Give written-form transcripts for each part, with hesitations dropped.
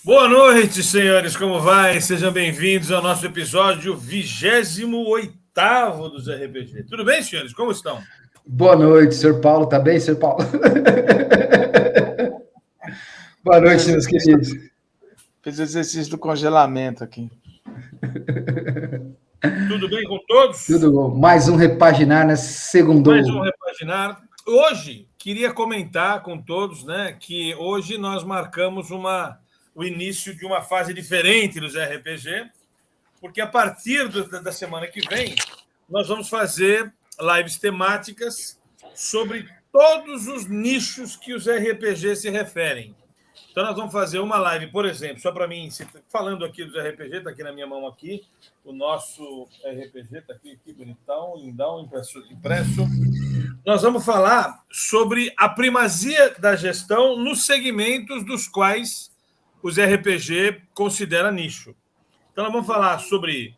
Boa noite, senhores, como vai? Sejam bem-vindos ao nosso episódio 28º dos RPG. Tudo bem, senhores? Como estão? Boa noite, senhor Paulo. Tá bem, senhor Paulo? Boa noite, meus queridos. Fiz o exercício do congelamento aqui. Tudo bem com todos? Tudo bom. Mais um Repaginar, né? Segundou. Mais um Repaginar. Hoje, queria comentar com todos, né, que hoje nós marcamos o início de uma fase diferente dos RPG, porque a partir da semana que vem, nós vamos fazer lives temáticas sobre todos os nichos que os RPG se referem. Então, nós vamos fazer uma live, por exemplo, só para mim, falando aqui dos RPG, está aqui na minha mão aqui, o nosso RPG está aqui bonitão, lindão, impresso. Nós vamos falar sobre a primazia da gestão nos segmentos dos quais os RPG consideram nicho. Então, nós vamos falar sobre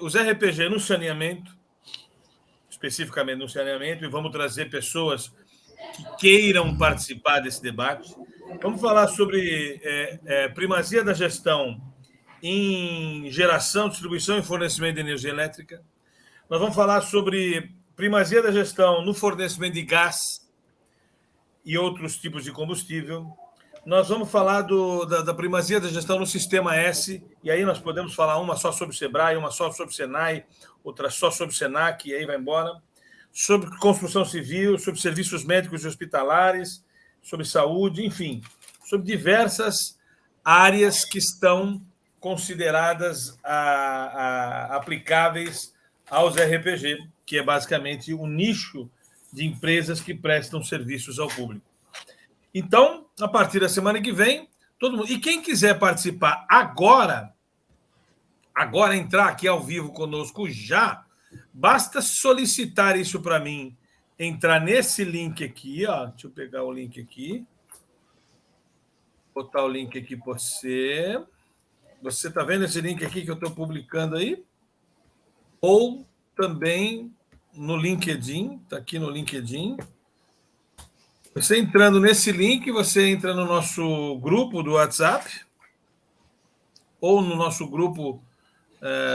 os RPG no saneamento, especificamente no saneamento, e vamos trazer pessoas que queiram participar desse debate. Vamos falar sobre primazia da gestão em geração, distribuição e fornecimento de energia elétrica. Nós vamos falar sobre primazia da gestão no fornecimento de gás e outros tipos de combustível. Nós vamos falar da primazia da gestão no sistema S, e aí nós podemos falar uma só sobre o Sebrae, uma só sobre o Senai, outra só sobre o Senac, e aí vai embora. Sobre construção civil, sobre serviços médicos e hospitalares, sobre saúde, enfim, sobre diversas áreas que estão consideradas aplicáveis aos RPG, que é basicamente o nicho de empresas que prestam serviços ao público. Então, a partir da semana que vem, todo mundo. E quem quiser participar agora entrar aqui ao vivo conosco já, basta solicitar isso para mim, entrar nesse link aqui, ó. Deixa eu pegar o link aqui. Botar o link aqui para você. Você está vendo esse link aqui que eu estou publicando aí? Ou também no LinkedIn, está aqui no LinkedIn. Você entrando nesse link, você entra no nosso grupo do WhatsApp ou no nosso grupo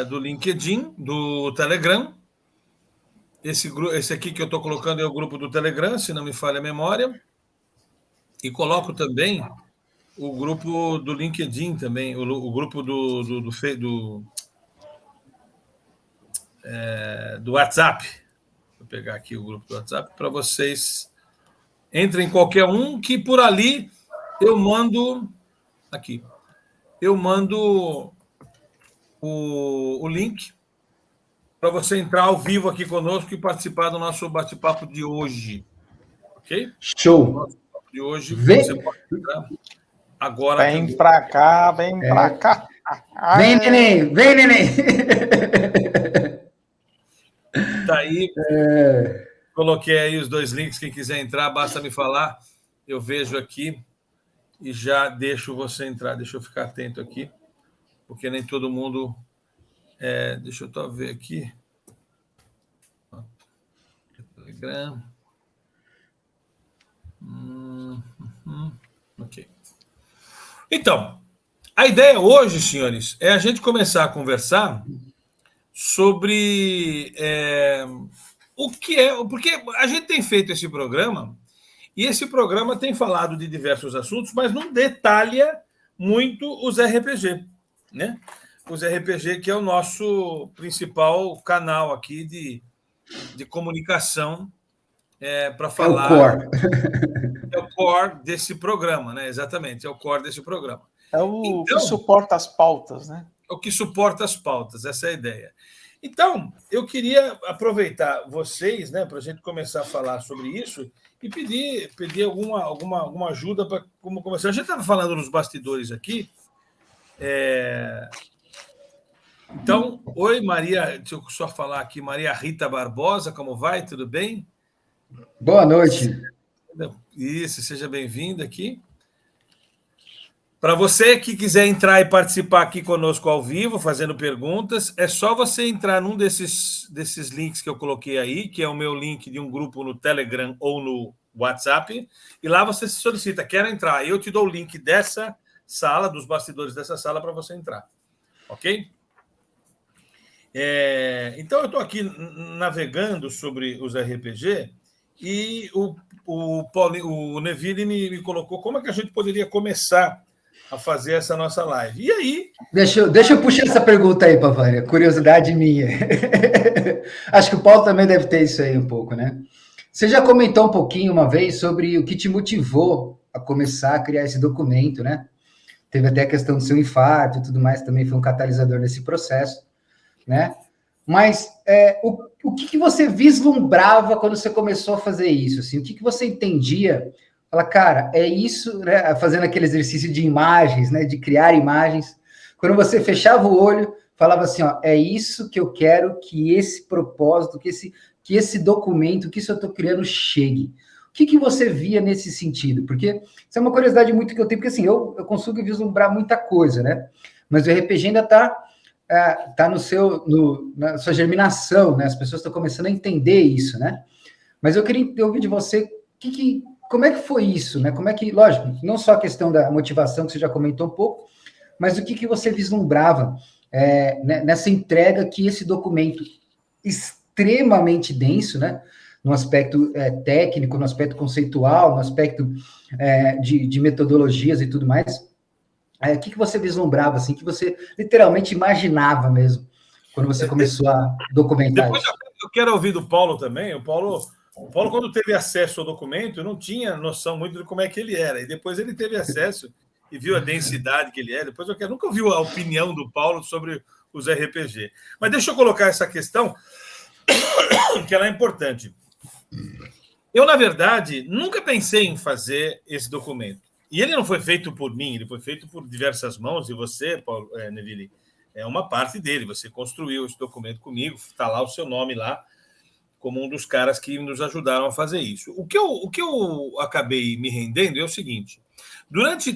do LinkedIn, do Telegram. Esse aqui que eu estou colocando é o grupo do Telegram, se não me falha a memória. E coloco também o grupo do LinkedIn também, o grupo do WhatsApp. Vou pegar aqui o grupo do WhatsApp para vocês. Entrem em qualquer um, que por ali eu mando aqui. Eu mando o link para você entrar ao vivo aqui conosco e participar do nosso bate-papo de hoje. Ok? Show! De hoje, você pode entrar agora. Vem para cá, vem para cá. Vem, neném! Vem, neném! Tá aí. Coloquei aí os dois links. Quem quiser entrar, basta me falar. Eu vejo aqui e já deixo você entrar. Deixa eu ficar atento aqui, porque nem todo mundo... deixa eu só ver aqui. Telegram. Ok. Então, a ideia hoje, senhores, é a gente começar a conversar sobre o que é... Porque a gente tem feito esse programa, e esse programa tem falado de diversos assuntos, mas não detalha muito os RPG, né? Os RPG, que é o nosso principal canal aqui de comunicação para falar... É o core. É o core desse programa, né? Exatamente, é o core desse programa. É o que suporta as pautas, né? É o que suporta as pautas, essa é a ideia. Então, eu queria aproveitar vocês, né, para a gente começar a falar sobre isso e pedir alguma ajuda para como começar. A gente estava falando nos bastidores aqui. Então, oi, Maria, deixa eu só falar aqui, Maria Rita Barbosa, como vai? Tudo bem? Boa noite. Isso, seja bem-vinda aqui. Para você que quiser entrar e participar aqui conosco ao vivo, fazendo perguntas, é só você entrar num desses links que eu coloquei aí, que é o meu link de um grupo no Telegram ou no WhatsApp, e lá você se solicita, quero entrar. Eu te dou o link dessa sala, dos bastidores dessa sala, para você entrar. Ok? Então, eu estou aqui navegando sobre os RPG e o Neville me colocou como é que a gente poderia começar a fazer essa nossa live. E aí... Deixa eu puxar essa pergunta aí, Pavânia. Curiosidade minha. Acho que o Paulo também deve ter isso aí um pouco, né? Você já comentou um pouquinho uma vez sobre o que te motivou a começar a criar esse documento, né? Teve até a questão do seu infarto e tudo mais, também foi um catalisador nesse processo, né? Mas o que você vislumbrava quando você começou a fazer isso? Assim? O que você entendia? Fala, cara, é isso, né? Fazendo aquele exercício de imagens, né? De criar imagens. Quando você fechava o olho, falava assim, ó, é isso que eu quero que esse propósito, que esse documento, que isso eu estou criando chegue. O que você via nesse sentido? Porque isso é uma curiosidade muito que eu tenho, porque assim, eu consigo vislumbrar muita coisa, né? Mas o RPG ainda está na sua germinação, né? As pessoas estão começando a entender isso, né? Mas eu queria ouvir de você como é que foi isso, né? Como é que, lógico, não só a questão da motivação, que você já comentou um pouco, mas o que você vislumbrava nessa entrega que esse documento extremamente denso, né? No aspecto técnico, no aspecto conceitual, no aspecto de metodologias e tudo mais. O que você vislumbrava, assim, que você literalmente imaginava mesmo, quando você começou a documentar depois isso? Eu quero ouvir do Paulo também. O Paulo, quando teve acesso ao documento, não tinha noção muito de como é que ele era. E depois ele teve acesso e viu a densidade que ele é. Depois nunca ouviu a opinião do Paulo sobre os RPG. Mas deixa eu colocar essa questão, que ela é importante. Eu, na verdade, nunca pensei em fazer esse documento. E ele não foi feito por mim, ele foi feito por diversas mãos, e você, Paulo, Neville, é uma parte dele. Você construiu esse documento comigo, está lá o seu nome lá, como um dos caras que nos ajudaram a fazer isso. O que eu acabei me rendendo é o seguinte: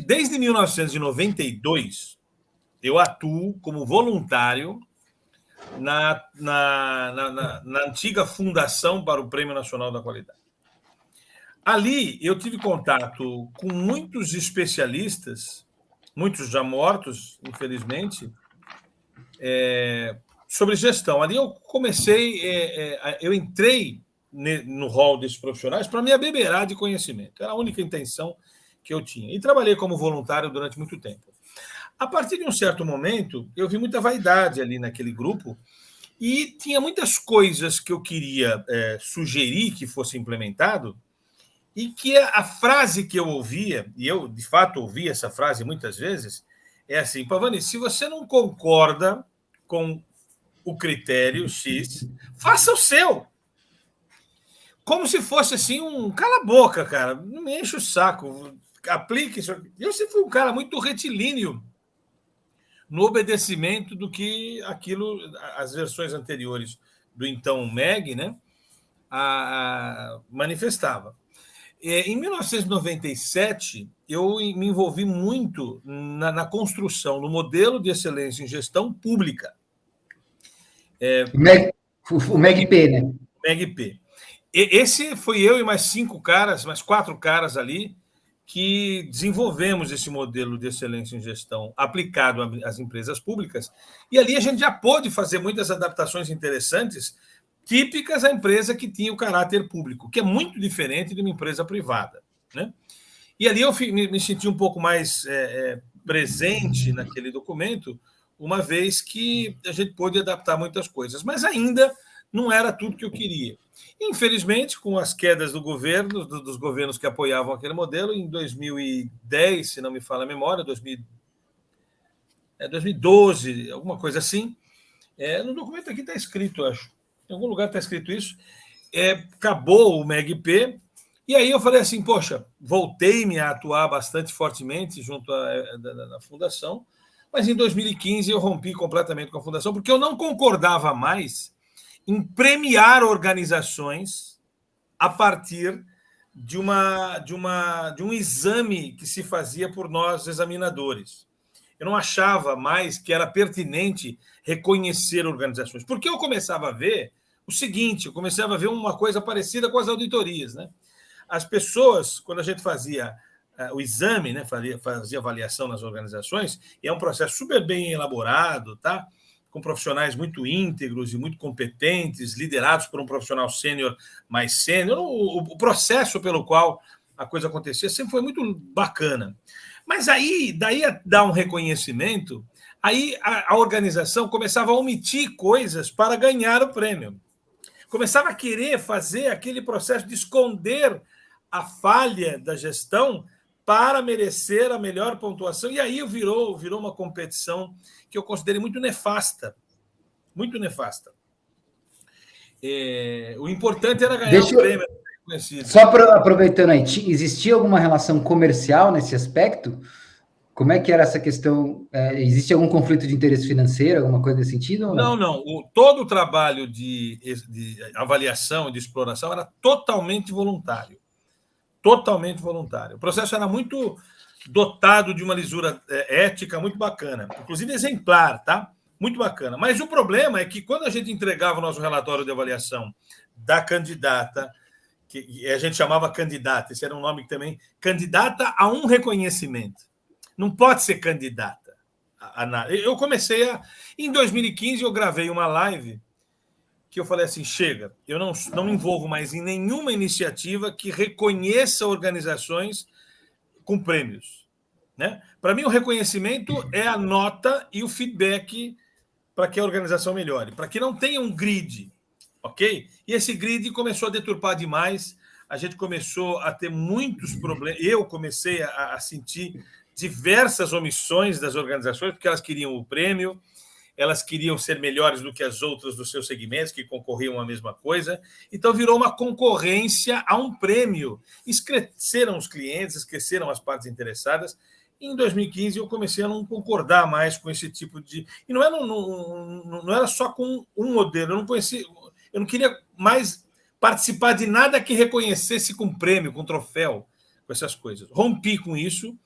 desde 1992, eu atuo como voluntário na antiga Fundação para o Prêmio Nacional da Qualidade. Ali, eu tive contato com muitos especialistas, muitos já mortos, infelizmente, sobre gestão. Ali eu eu entrei no hall desses profissionais para me abeberar de conhecimento. Era a única intenção que eu tinha. E trabalhei como voluntário durante muito tempo. A partir de um certo momento, eu vi muita vaidade ali naquele grupo e tinha muitas coisas que eu queria sugerir que fosse implementado, e que a frase que eu ouvia, e eu, de fato, ouvi essa frase muitas vezes, é assim: Pavani, se você não concorda com o critério X, faça o seu. Como se fosse assim cala a boca, cara, não me enche o saco, aplique isso. Eu sempre fui um cara muito retilíneo no obedecimento do que as versões anteriores do então MEG, né, manifestava. Em 1997, eu me envolvi muito na construção do modelo de excelência em gestão pública. O MEGP, né? MEGP. Esse foi eu e mais 4 caras ali, que desenvolvemos esse modelo de excelência em gestão aplicado às empresas públicas. E ali a gente já pôde fazer muitas adaptações interessantes, típicas à empresa que tinha o caráter público, que é muito diferente de uma empresa privada, né? E ali eu me senti um pouco mais presente naquele documento, uma vez que a gente pôde adaptar muitas coisas, mas ainda não era tudo que eu queria. Infelizmente, com as quedas do governo, dos governos que apoiavam aquele modelo, em 2010, se não me falha a memória, 2012, alguma coisa assim, no documento aqui está escrito, acho, em algum lugar está escrito isso, acabou o MEGP, e aí eu falei assim, poxa, voltei-me a atuar bastante fortemente junto à Fundação, mas em 2015 eu rompi completamente com a Fundação, porque eu não concordava mais em premiar organizações a partir de um exame que se fazia por nós, examinadores. Eu não achava mais que era pertinente reconhecer organizações, porque eu começava a ver o seguinte, eu começava a ver uma coisa parecida com as auditorias, né? As pessoas, quando a gente fazia o exame, né, fazia avaliação nas organizações, e é um processo super bem elaborado, tá? Com profissionais muito íntegros e muito competentes, liderados por um profissional sênior mais sênior. O processo pelo qual a coisa acontecia sempre foi muito bacana. Mas aí, daí a dar um reconhecimento, aí a organização começava a omitir coisas para ganhar o prêmio. Começava a querer fazer aquele processo de esconder a falha da gestão para merecer a melhor pontuação. E aí virou uma competição que eu considerei muito nefasta. Muito nefasta. O importante era ganhar o prêmio. Só aproveitando aí, existia alguma relação comercial nesse aspecto? Como é que era essa questão? Existe algum conflito de interesse financeiro, alguma coisa nesse sentido? Ou não, não. Todo o trabalho de avaliação, de exploração, era totalmente voluntário. Totalmente voluntário. O processo era muito dotado de uma lisura ética muito bacana, inclusive exemplar, tá? Muito bacana. Mas o problema é que quando a gente entregava o nosso relatório de avaliação da candidata, que a gente chamava candidata, esse era um nome que também, candidata a um reconhecimento. Não pode ser candidata a nada. Eu comecei em 2015, eu gravei uma live que eu falei assim, chega, eu não me envolvo mais em nenhuma iniciativa que reconheça organizações com prêmios. Né? Para mim, o reconhecimento é a nota e o feedback para que a organização melhore, para que não tenha um grid, ok? E esse grid começou a deturpar demais, a gente começou a ter muitos problemas, eu comecei a sentir diversas omissões das organizações, porque elas queriam o prêmio, elas queriam ser melhores do que as outras dos seus segmentos, que concorriam à mesma coisa. Então, virou uma concorrência a um prêmio. Esqueceram os clientes, esqueceram as partes interessadas. E em 2015, eu comecei a não concordar mais com esse tipo de... E não era só com um modelo. Eu não queria mais participar de nada que reconhecesse com prêmio, com troféu, com essas coisas. Rompi com isso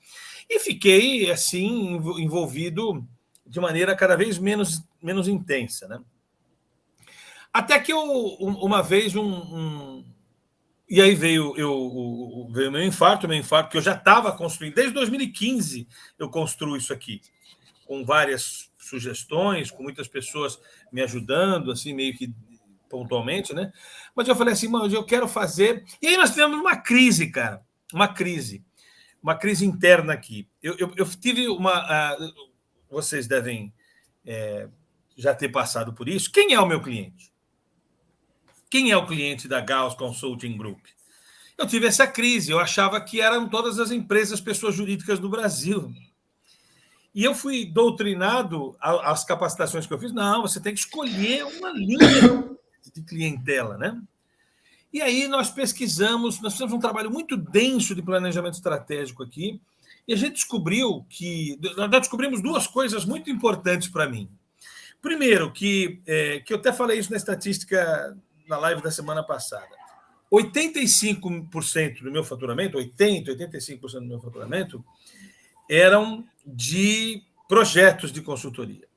e fiquei, assim, envolvido de maneira cada vez menos intensa. Né? Até que uma vez e aí veio o meu infarto, que eu já estava construindo. Desde 2015 eu construo isso aqui, com várias sugestões, com muitas pessoas me ajudando, assim, meio que pontualmente, né? Mas eu falei assim, mano, eu quero fazer... E aí nós tivemos uma crise, cara, uma crise interna aqui. Eu tive uma... Vocês devem já ter passado por isso. Quem é o meu cliente? Quem é o cliente da Gauss Consulting Group? Eu tive essa crise. Eu achava que eram todas as empresas, pessoas jurídicas do Brasil. E eu fui doutrinado, as capacitações que eu fiz, não, você tem que escolher uma linha de clientela, né? E aí nós pesquisamos, nós fizemos um trabalho muito denso de planejamento estratégico aqui, e a gente descobriu nós descobrimos duas coisas muito importantes para mim. Primeiro, que eu até falei isso na estatística na live da semana passada. 85% do meu faturamento, 85% do meu faturamento, eram de projetos de consultoria.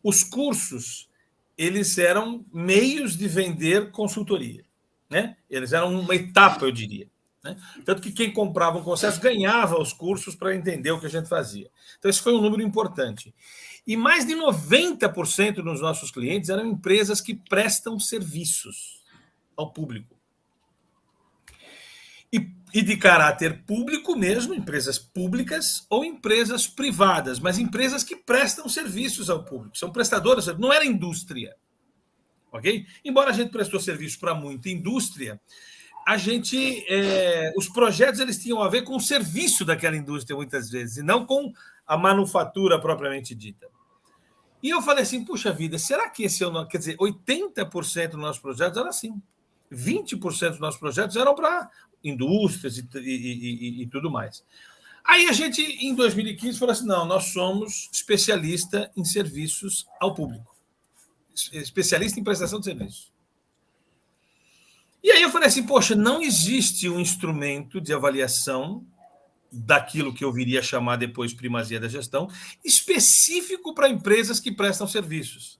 Os cursos, eles eram meios de vender consultoria. Né? Eles eram uma etapa, eu diria. Né? Tanto que quem comprava um processo ganhava os cursos para entender o que a gente fazia. Então, esse foi um número importante. E mais de 90% dos nossos clientes eram empresas que prestam serviços ao público. E de caráter público mesmo, empresas públicas ou empresas privadas, mas empresas que prestam serviços ao público. São prestadoras, não era indústria. Okay? Embora a gente prestou serviço para muita indústria, os projetos eles tinham a ver com o serviço daquela indústria, muitas vezes, e não com a manufatura propriamente dita. E eu falei assim, puxa vida, será que esse é o... Quer dizer, 80% dos nossos projetos eram assim. 20% dos nossos projetos eram para indústrias e tudo mais. Aí a gente, em 2015, falou assim, não, nós somos especialista em serviços ao público. Especialista em prestação de serviço. E aí eu falei assim, poxa, não existe um instrumento de avaliação daquilo que eu viria a chamar depois primazia da gestão, específico para empresas que prestam serviços,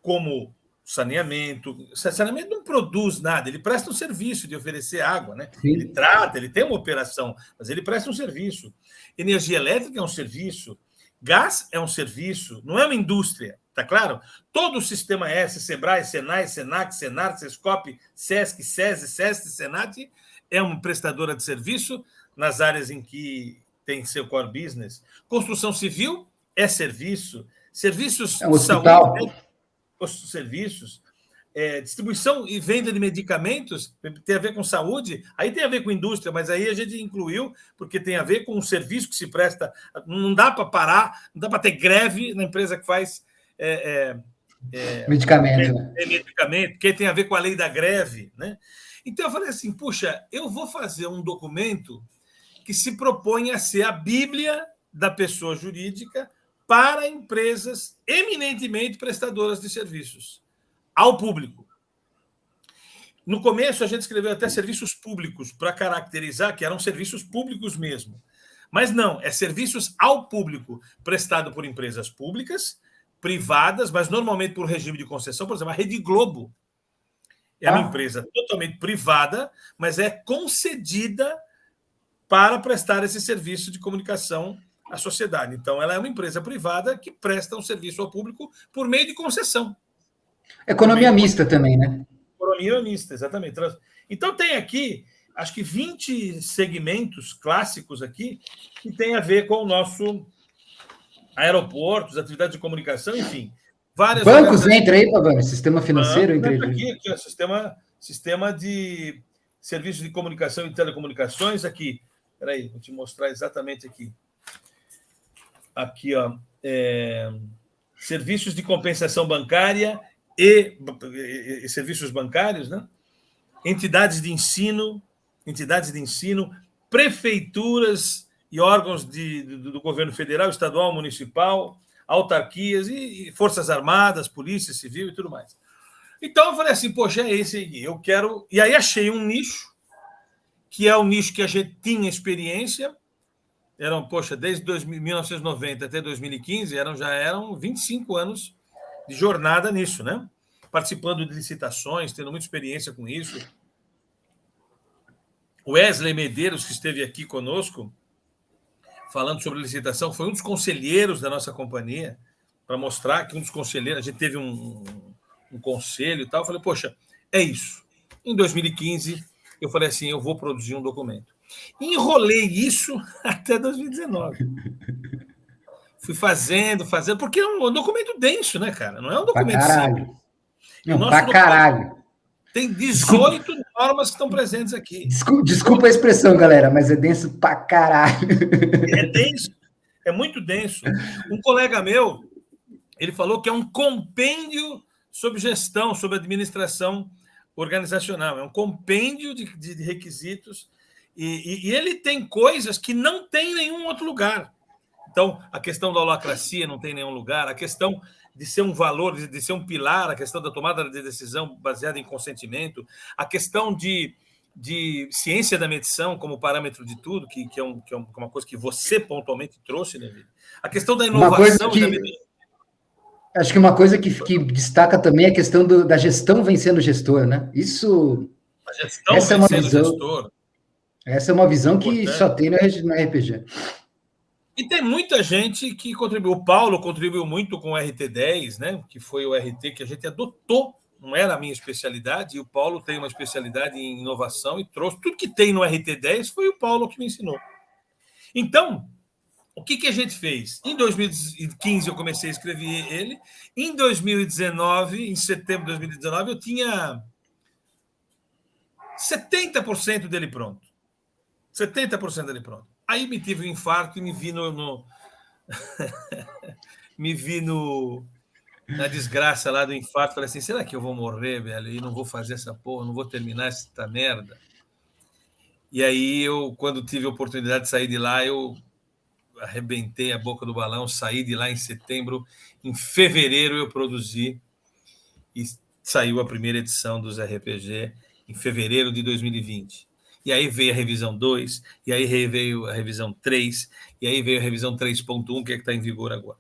como saneamento. Saneamento não produz nada, ele presta um serviço de oferecer água, né? Sim. Ele trata, ele tem uma operação, mas ele presta um serviço. Energia elétrica é um serviço, gás é um serviço, não é uma indústria, tá claro? Todo o sistema S, Sebrae, Senai, Senac, Senar, Sescop, Sesc, SESI, SESC, Senat, é uma prestadora de serviço nas áreas em que tem seu core business. Construção civil é serviço, serviços É um de hospital. saúde, serviços, distribuição e venda de medicamentos, tem a ver com saúde, aí tem a ver com indústria, mas aí a gente incluiu, porque tem a ver com o serviço que se presta. Não dá para parar, não dá para ter greve na empresa que faz Medicamento, né? medicamento, porque tem a ver com a lei da greve, né? Então eu falei assim, puxa, eu vou fazer um documento que se propõe a ser a Bíblia da pessoa jurídica para empresas eminentemente prestadoras de serviços ao público. No começo, a gente escreveu até serviços públicos para caracterizar que eram serviços públicos mesmo. Mas não, é serviços ao público, prestado por empresas públicas, privadas, mas normalmente por regime de concessão. Por exemplo, a Rede Globo é uma empresa totalmente privada, mas é concedida para prestar esse serviço de comunicação à sociedade. Então, ela é uma empresa privada que presta um serviço ao público por meio de concessão. Economia mista também, né? Economia mista, exatamente. Então, tem aqui, acho que 20 segmentos clássicos aqui que tem a ver com o nosso aeroportos, atividades de comunicação, enfim. Várias bancos entra aí, Pavani? Sistema financeiro entra aí. Aqui, ó, sistema de serviços de comunicação e telecomunicações aqui. Espera aí, vou te mostrar exatamente aqui. Aqui, ó, serviços de compensação bancária e serviços bancários, né? Entidades de ensino, prefeituras e órgãos do governo federal, estadual, municipal, autarquias e forças armadas, polícia civil e tudo mais. Então eu falei assim, poxa, é esse aí, eu quero... E aí achei um nicho, que é o nicho que a gente tinha experiência, desde 1990 até 2015, já eram 25 anos de jornada nisso, né? Participando de licitações, tendo muita experiência com isso. O Wesley Medeiros, que esteve aqui conosco, falando sobre licitação, foi um dos conselheiros da nossa companhia, para mostrar que um dos conselheiros, a gente teve um conselho e tal, eu falei, poxa, é isso. Em 2015, eu falei assim, eu vou produzir um documento. Enrolei isso até 2019. Fui fazendo, porque é um documento denso, né, cara? Não é um documento simples. Não, pra caralho. Tem 18 normas que estão presentes aqui. Desculpa a expressão, galera, mas é denso pra caralho. É denso, é muito denso. Um colega meu, ele falou que é um compêndio sobre gestão, sobre administração organizacional. É um compêndio de requisitos e ele tem coisas que não tem em nenhum outro lugar. Então, a questão da holacracia não tem em nenhum lugar, a questão de ser um valor, de ser um pilar, a questão da tomada de decisão baseada em consentimento, a questão de ciência da medição como parâmetro de tudo, que é uma coisa que você pontualmente trouxe, né, Vili? A questão da inovação... Acho que uma coisa que destaca também é a questão da gestão vencendo o gestor, né? Isso... Essa é uma visão... Essa é uma visão que só tem no RPG. E tem muita gente que contribuiu. O Paulo contribuiu muito com o RT10, né? Que foi o RT que a gente adotou, não era a minha especialidade, e o Paulo tem uma especialidade em inovação e trouxe. Tudo que tem no RT10 foi o Paulo que me ensinou. Então, o que a gente fez? Em 2015 eu comecei a escrever ele. Em 2019, em setembro de 2019, eu tinha 70% dele pronto. 70% dele pronto. Aí me tive um infarto e me vi na desgraça lá do infarto. Falei assim, será que eu vou morrer, velho? E não vou fazer essa porra, não vou terminar essa merda. E aí, quando tive a oportunidade de sair de lá, eu arrebentei a boca do balão, saí de lá em setembro. Em fevereiro eu produzi e saiu a primeira edição dos RPG em fevereiro de 2020. E aí veio a revisão 2, e aí veio a revisão 3, e aí veio a revisão 3.1, que é que está em vigor agora.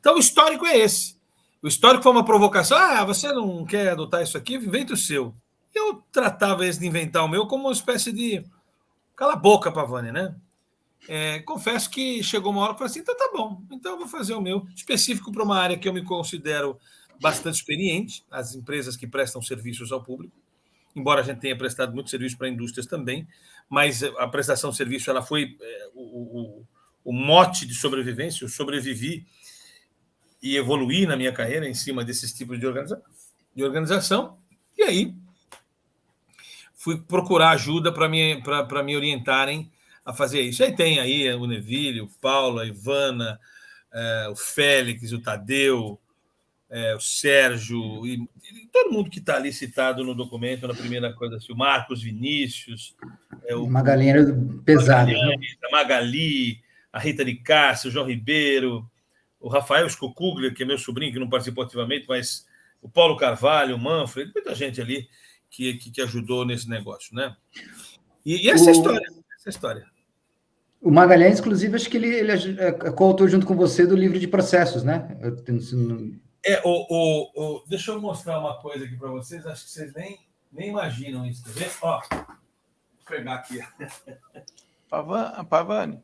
Então, o histórico é esse. O histórico foi uma provocação. Ah, você não quer adotar isso aqui? Inventa o seu. Eu tratava esse de inventar o meu como uma espécie de cala a boca, Pavani, né? Confesso que chegou uma hora que eu falei assim, então tá bom, então eu vou fazer o meu, específico para uma área que eu me considero bastante experiente, as empresas que prestam serviços ao público, embora a gente tenha prestado muito serviço para indústrias também, mas a prestação de serviço ela foi o mote de sobrevivência, eu sobrevivi e evoluí na minha carreira em cima desses tipos de organização, e aí fui procurar ajuda para me orientarem a fazer isso. Aí tem aí o Neville, o Paulo, a Ivana, o Félix, o Tadeu, o Sérgio, e todo mundo que está ali citado no documento, na primeira coisa, assim, o Marcos Vinícius, uma galera pesada. A Magali, a Rita de Castro, o João Ribeiro, o Rafael Scocuglia, que é meu sobrinho, que não participou ativamente, mas o Paulo Carvalho, o Manfred, muita gente ali que ajudou nesse negócio, né? E essa história. O Magalhães, inclusive, acho que ele é coautor junto com você do livro de processos, né? Deixa eu mostrar uma coisa aqui para vocês, acho que vocês nem imaginam isso, tá vendo? Ó, vou pegar aqui. Pavani.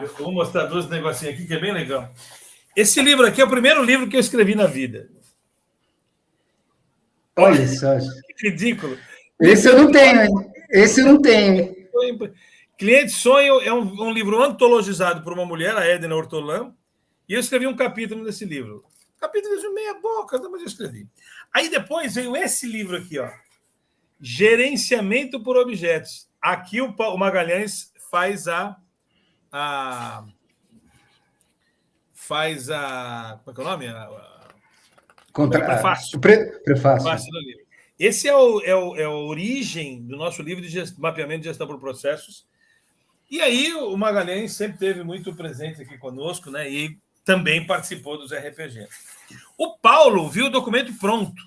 Eu vou mostrar dois negocinhos aqui que é bem legal. Esse livro aqui é o primeiro livro que eu escrevi na vida. Olha só. Que ridículo. Esse eu não tenho, hein? Esse eu não tenho. Cliente Sonho é um livro antologizado por uma mulher, a Edna Ortolan, e eu escrevi um capítulo nesse livro. Capítulo de meia boca, mas eu escrevi. Aí depois veio esse livro aqui, ó. Gerenciamento por objetos. Aqui o Magalhães faz como é que é o nome? O prefácio. Prefácio do livro. Esse é a origem do nosso livro de mapeamento de gestão por processos. E aí o Magalhães sempre esteve muito presente aqui conosco, né? E também participou dos RPG. O Paulo viu o documento pronto,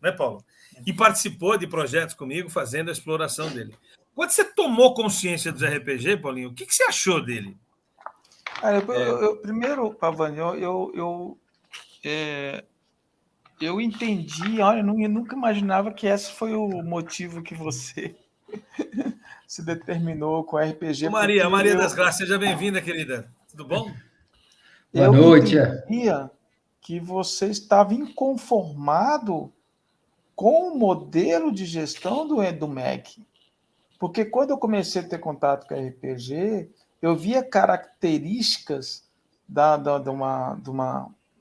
né, Paulo? E participou de projetos comigo, fazendo a exploração dele. Quando você tomou consciência dos RPG, Paulinho, o que você achou dele? Primeiro, Pavani, eu entendi, olha, eu nunca imaginava que esse foi o motivo que você se determinou com o RPG. Maria das Graças, seja bem-vinda, querida. Tudo bom? Boa noite. Eu entendia que você estava inconformado com o modelo de gestão do MEC. Porque quando eu comecei a ter contato com o RPG, eu via características de uma,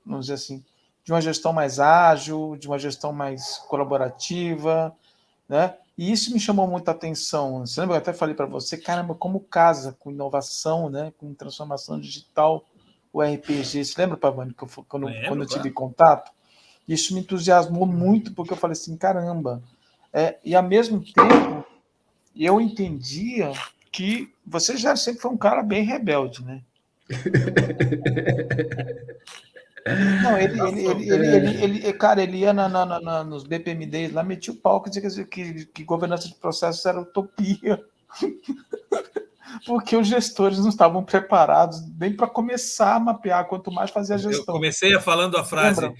vamos dizer assim, de uma gestão mais ágil, de uma gestão mais colaborativa, né? E isso me chamou muita atenção. Você lembra? Eu até falei para você, caramba, como casa com inovação, né? Com transformação digital, o RPG. Você lembra, Pavani, quando eu tive contato? Isso me entusiasmou muito, porque eu falei assim, caramba. E ao mesmo tempo, eu entendia que você já sempre foi um cara bem rebelde, né? Não, ele ia nos BPMDs lá, metia o palco e dizia que governança de processos era utopia. Porque os gestores não estavam preparados nem para começar a mapear, quanto mais fazer a gestão. Eu comecei falando a frase,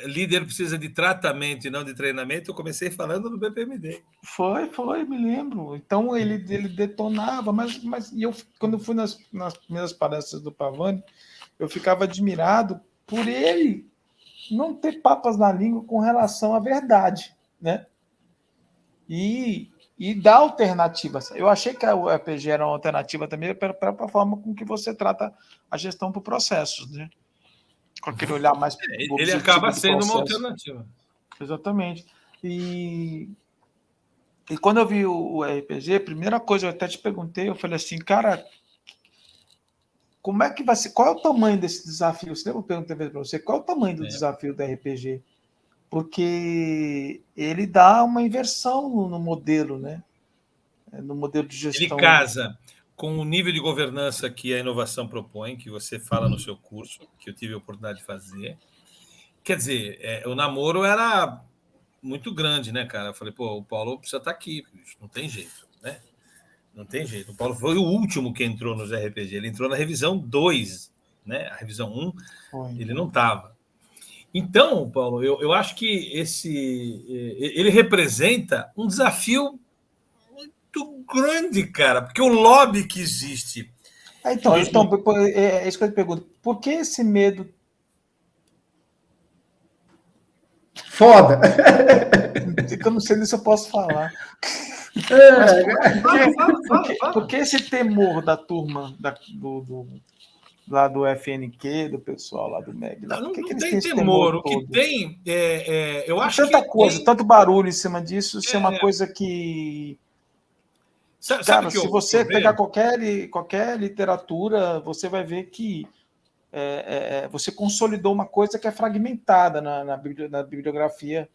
líder precisa de tratamento e não de treinamento, eu comecei falando no BPMD. Foi, me lembro. Então ele detonava, mas quando eu fui nas primeiras palestras do Pavani, eu ficava admirado por ele não ter papas na língua com relação à verdade, né? E dar alternativas. Eu achei que o RPG era uma alternativa também para a forma com que você trata a gestão por processos, né? Com aquele olhar mais... Ele acaba sendo uma alternativa. Exatamente. E quando eu vi o RPG, a primeira coisa eu até te perguntei, eu falei assim, cara, como é que vai ser? Qual é o tamanho desse desafio? Você lembra que eu perguntei para você? Qual é o tamanho do desafio do RPG? Porque ele dá uma inversão no modelo, né? No modelo de gestão. Ele casa com o nível de governança que a inovação propõe, que você fala no seu curso, que eu tive a oportunidade de fazer. Quer dizer, o namoro era muito grande, né, cara? Eu falei, o Paulo precisa estar aqui, não tem jeito, né? Não tem jeito. O Paulo foi o último que entrou nos RPG. Ele entrou na revisão 2, né? A revisão 1, ele não estava. Então, Paulo, eu acho que ele representa um desafio muito grande, cara, porque o lobby que existe. Então, é isso que eu te pergunto. Por que esse medo? Foda! Eu não sei nem se eu posso falar. Mas por que esse temor da turma lá do FNQ, do pessoal lá do MEG? Não que eles tem têm esse temor. O todo? que tem, eu acho tanta que coisa, tem, tanto barulho em cima disso, isso é uma coisa que... Sabe Cara, que se eu você pegar vejo? qualquer literatura, você vai ver que você consolidou uma coisa que é fragmentada na bibliografia,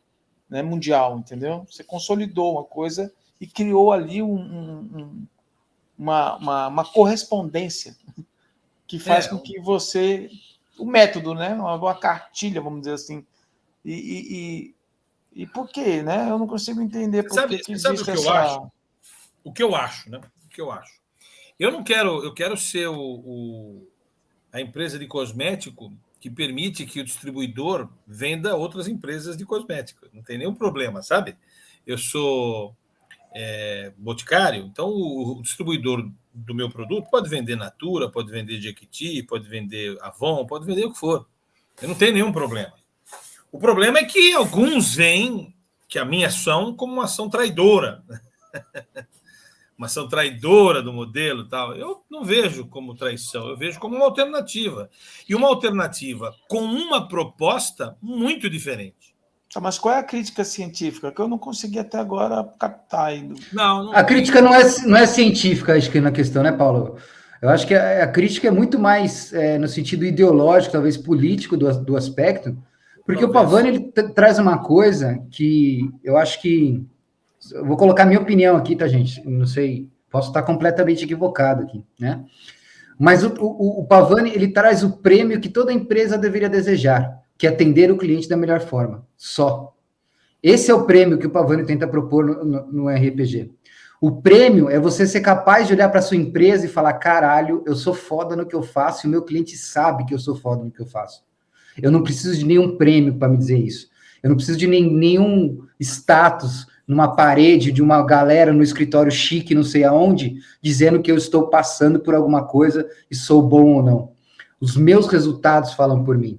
né, mundial, entendeu? Você consolidou uma coisa e criou ali uma correspondência que faz com que você... O método, né? Uma cartilha, vamos dizer assim. E por quê, né? Eu não consigo entender por que Sabe o existe que eu acho? O que eu acho, né? O que eu acho? Eu quero ser a empresa de cosmético que permite que o distribuidor venda outras empresas de cosméticos. Não tem nenhum problema, sabe? Eu sou boticário, então o distribuidor do meu produto pode vender Natura, pode vender Jequiti, pode vender Avon, pode vender o que for. Eu não tenho nenhum problema. O problema é que alguns veem que a minha ação como uma ação traidora. Uma ação traidora do modelo tal. Eu não vejo como traição, eu vejo como uma alternativa. E uma alternativa com uma proposta muito diferente. Mas qual é a crítica científica? Que eu não consegui até agora captar ainda. A crítica não é científica, acho que na questão, né, Paulo? Eu acho que a crítica é muito mais no sentido ideológico, talvez político do aspecto, porque talvez. O Pavani ele traz uma coisa que eu acho que... Eu vou colocar minha opinião aqui, tá, gente? Não sei, posso estar completamente equivocado aqui, né? Mas o Pavani, ele traz o prêmio que toda empresa deveria desejar, que é atender o cliente da melhor forma, só. Esse é o prêmio que o Pavani tenta propor no RPG. O prêmio é você ser capaz de olhar para sua empresa e falar, caralho, eu sou foda no que eu faço e o meu cliente sabe que eu sou foda no que eu faço. Eu não preciso de nenhum prêmio para me dizer isso. Eu não preciso de nenhum status numa parede de uma galera no escritório chique, não sei aonde, dizendo que eu estou passando por alguma coisa e sou bom ou não. Os meus resultados falam por mim.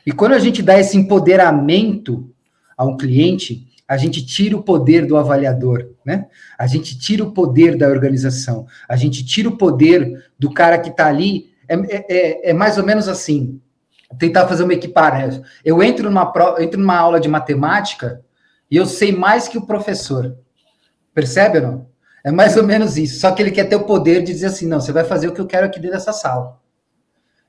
E quando a gente dá esse empoderamento a um cliente, a gente tira o poder do avaliador, né? A gente tira o poder da organização, a gente tira o poder do cara que está ali. É mais ou menos assim. Tentar fazer uma equiparável. Eu entro numa aula de matemática e eu sei mais que o professor. Percebe ou não? É mais ou menos isso. Só que ele quer ter o poder de dizer assim, não, você vai fazer o que eu quero aqui dentro dessa sala.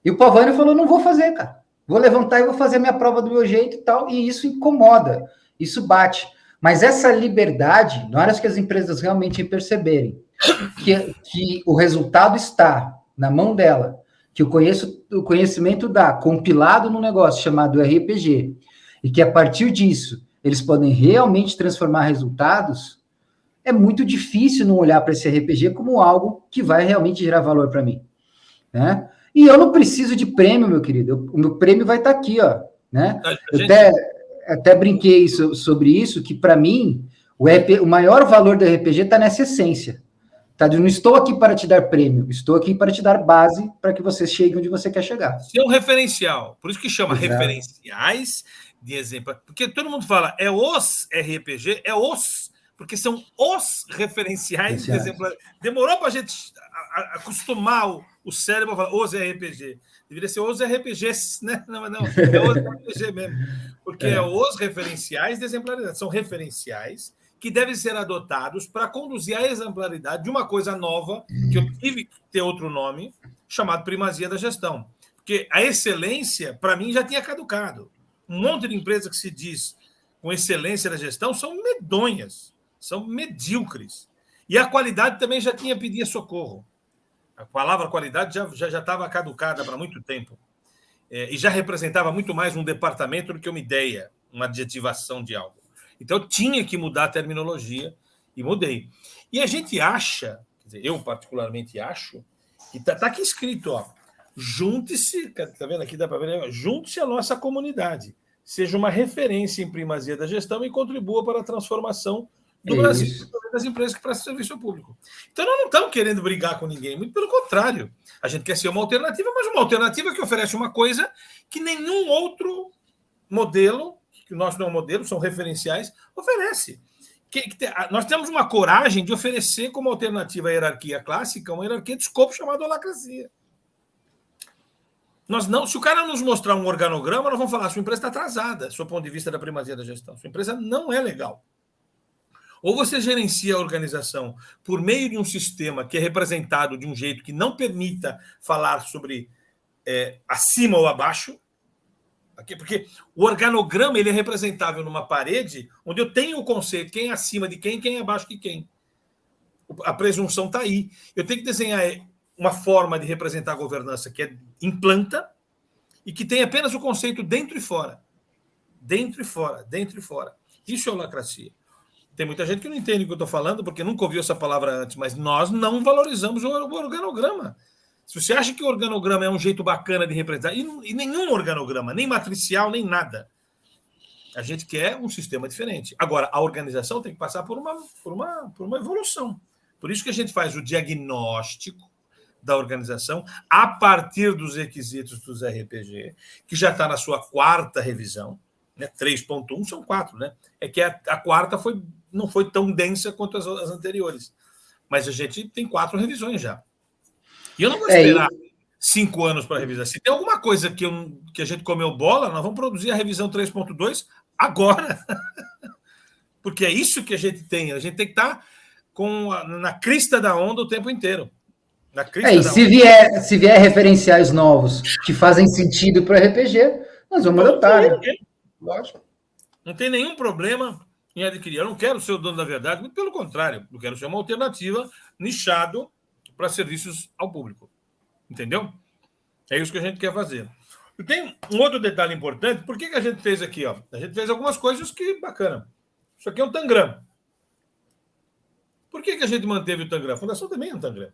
E o Pavani falou, não vou fazer, cara. Vou levantar e vou fazer a minha prova do meu jeito e tal. E isso incomoda, isso bate. Mas essa liberdade, na hora que as empresas realmente perceberem que o resultado está na mão dela, que o conhecimento dá compilado num negócio chamado RPG, e que a partir disso eles podem realmente transformar resultados, é muito difícil não olhar para esse RPG como algo que vai realmente gerar valor para mim, né? E eu não preciso de prêmio, meu querido, o meu prêmio vai estar aqui, ó, né? Eu até brinquei sobre isso, que para mim o maior valor do RPG está nessa essência. Tá? Eu não estou aqui para te dar prêmio, estou aqui para te dar base para que você chegue onde você quer chegar. Ser um referencial. Por isso que chama referenciais de exemplo. Porque todo mundo fala, é os RPG, porque são os referenciais de exemplo. Demorou para a gente acostumar o cérebro a falar os RPG. Deveria ser os RPGs, né? Não, é os RPG mesmo. Porque é os referenciais de exemplaridade. São referenciais que devem ser adotados para conduzir à exemplaridade de uma coisa nova, que eu tive que ter outro nome, chamado primazia da gestão. Porque a excelência, para mim, já tinha caducado. Um monte de empresas que se diz com excelência da gestão são medonhas, são medíocres. E a qualidade também já tinha pedido socorro. A palavra qualidade já estava caducada para muito tempo. E já representava muito mais um departamento do que uma ideia, uma adjetivação de algo. Então, eu tinha que mudar a terminologia e mudei. E a gente acha, quer dizer, eu particularmente acho, que está aqui escrito, ó, junte-se, está vendo aqui, dá para ver, junte-se à nossa comunidade. seja uma referência em primazia da gestão e contribua para a transformação do Brasil das empresas que prestam serviço ao público. Então, nós não estamos querendo brigar com ninguém, muito pelo contrário. A gente quer ser uma alternativa, mas uma alternativa que oferece uma coisa que nenhum outro modelo, que o nosso não é um modelo, são referenciais, oferece. Nós temos uma coragem de oferecer como alternativa à hierarquia clássica uma hierarquia de escopo chamada holacracia. Nós não, se o cara nos mostrar um organograma, nós vamos falar, sua empresa está atrasada, do ponto de vista da primazia da gestão. Sua empresa não é legal. Ou você gerencia a organização por meio de um sistema que é representado de um jeito que não permita falar sobre acima ou abaixo, porque o organograma ele é representável numa parede onde eu tenho o conceito quem é acima de quem é abaixo de quem. A presunção está aí. Eu tenho que desenhar uma forma de representar a governança que é em planta e que tem apenas o conceito dentro e fora. Dentro e fora, dentro e fora. Isso é holacracia. Tem muita gente que não entende o que eu estou falando porque nunca ouviu essa palavra antes, mas nós não valorizamos o organograma. Se você acha que o organograma é um jeito bacana de representar, e nenhum organograma, nem matricial, nem nada. A gente quer um sistema diferente. Agora, a organização tem que passar por uma evolução. Por isso que a gente faz o diagnóstico da organização a partir dos requisitos dos RPG, que já está na sua 4ª revisão, né? 3.1 são 4, né? É que a 4ª não foi tão densa quanto as anteriores. Mas a gente tem 4 revisões já. E eu não vou esperar 5 anos para revisar. Se tem alguma coisa que a gente comeu bola, nós vamos produzir a revisão 3.2 agora. Porque é isso que a gente tem. A gente tem que estar na crista da onda o tempo inteiro. E se vier referenciais novos que fazem sentido para o RPG, nós vamos adotar. Lógico. Não tem nenhum problema em adquirir. Eu não quero ser o dono da verdade, muito pelo contrário. Eu quero ser uma alternativa nichado para serviços ao público. Entendeu? É isso que a gente quer fazer. E tem um outro detalhe importante. Por que a gente fez aqui? Ó? A gente fez algumas coisas que bacana. Isso aqui é um Tangram. Por que a gente manteve o Tangram? A Fundação também é um Tangram.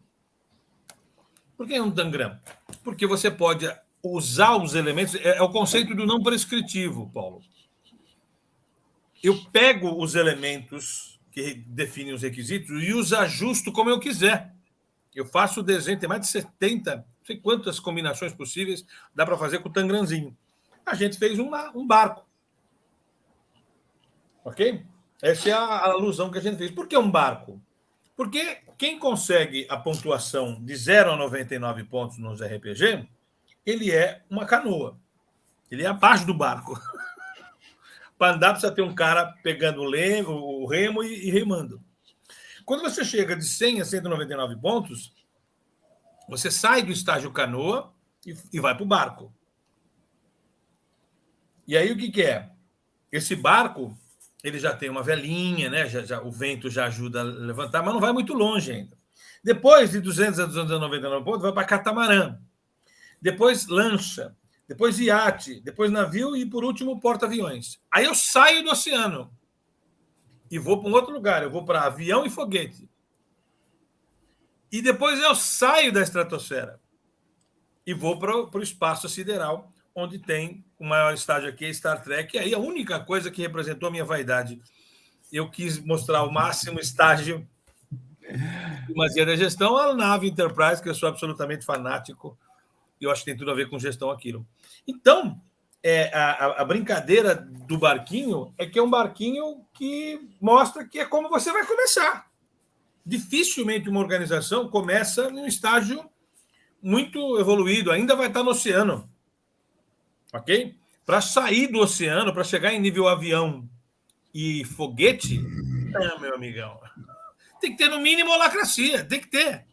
Por que é um Tangram? Porque você pode usar os elementos... É o conceito do não prescritivo, Paulo. Eu pego os elementos que definem os requisitos e os ajusto como eu quiser. Eu faço o desenho, tem mais de 70, não sei quantas combinações possíveis dá para fazer com o Tangramzinho. A gente fez um barco. Ok? Essa é a alusão que a gente fez. Por que um barco? Porque quem consegue a pontuação de 0 a 99 pontos nos RPG, ele é uma canoa. Ele é abaixo do barco. Para andar, precisa ter um cara pegando o remo e remando. Quando você chega de 100 a 199 pontos, você sai do estágio canoa e vai para o barco. E aí o que é? Esse barco, ele já tem uma velinha, né? O vento já ajuda a levantar, mas não vai muito longe ainda. Depois de 200 a 299 pontos, vai para catamarã. Depois lancha. Depois iate. Depois navio e, por último, porta-aviões. Aí eu saio do oceano e vou para um outro lugar. Eu vou para avião e foguete. E depois eu saio da estratosfera e vou para o espaço sideral, onde tem o maior estágio aqui, é Star Trek. E aí a única coisa que representou a minha vaidade. Eu quis mostrar o máximo estágio de magia da gestão, a nave Enterprise, que eu sou absolutamente fanático. E eu acho que tem tudo a ver com gestão aquilo. Então, a brincadeira do barquinho é que é um barquinho que mostra que é como você vai começar. Dificilmente uma organização começa num estágio muito evoluído, ainda vai estar no oceano. Ok? Para sair do oceano, para chegar em nível avião e foguete, meu amigão, tem que ter no mínimo holacracia, tem que ter.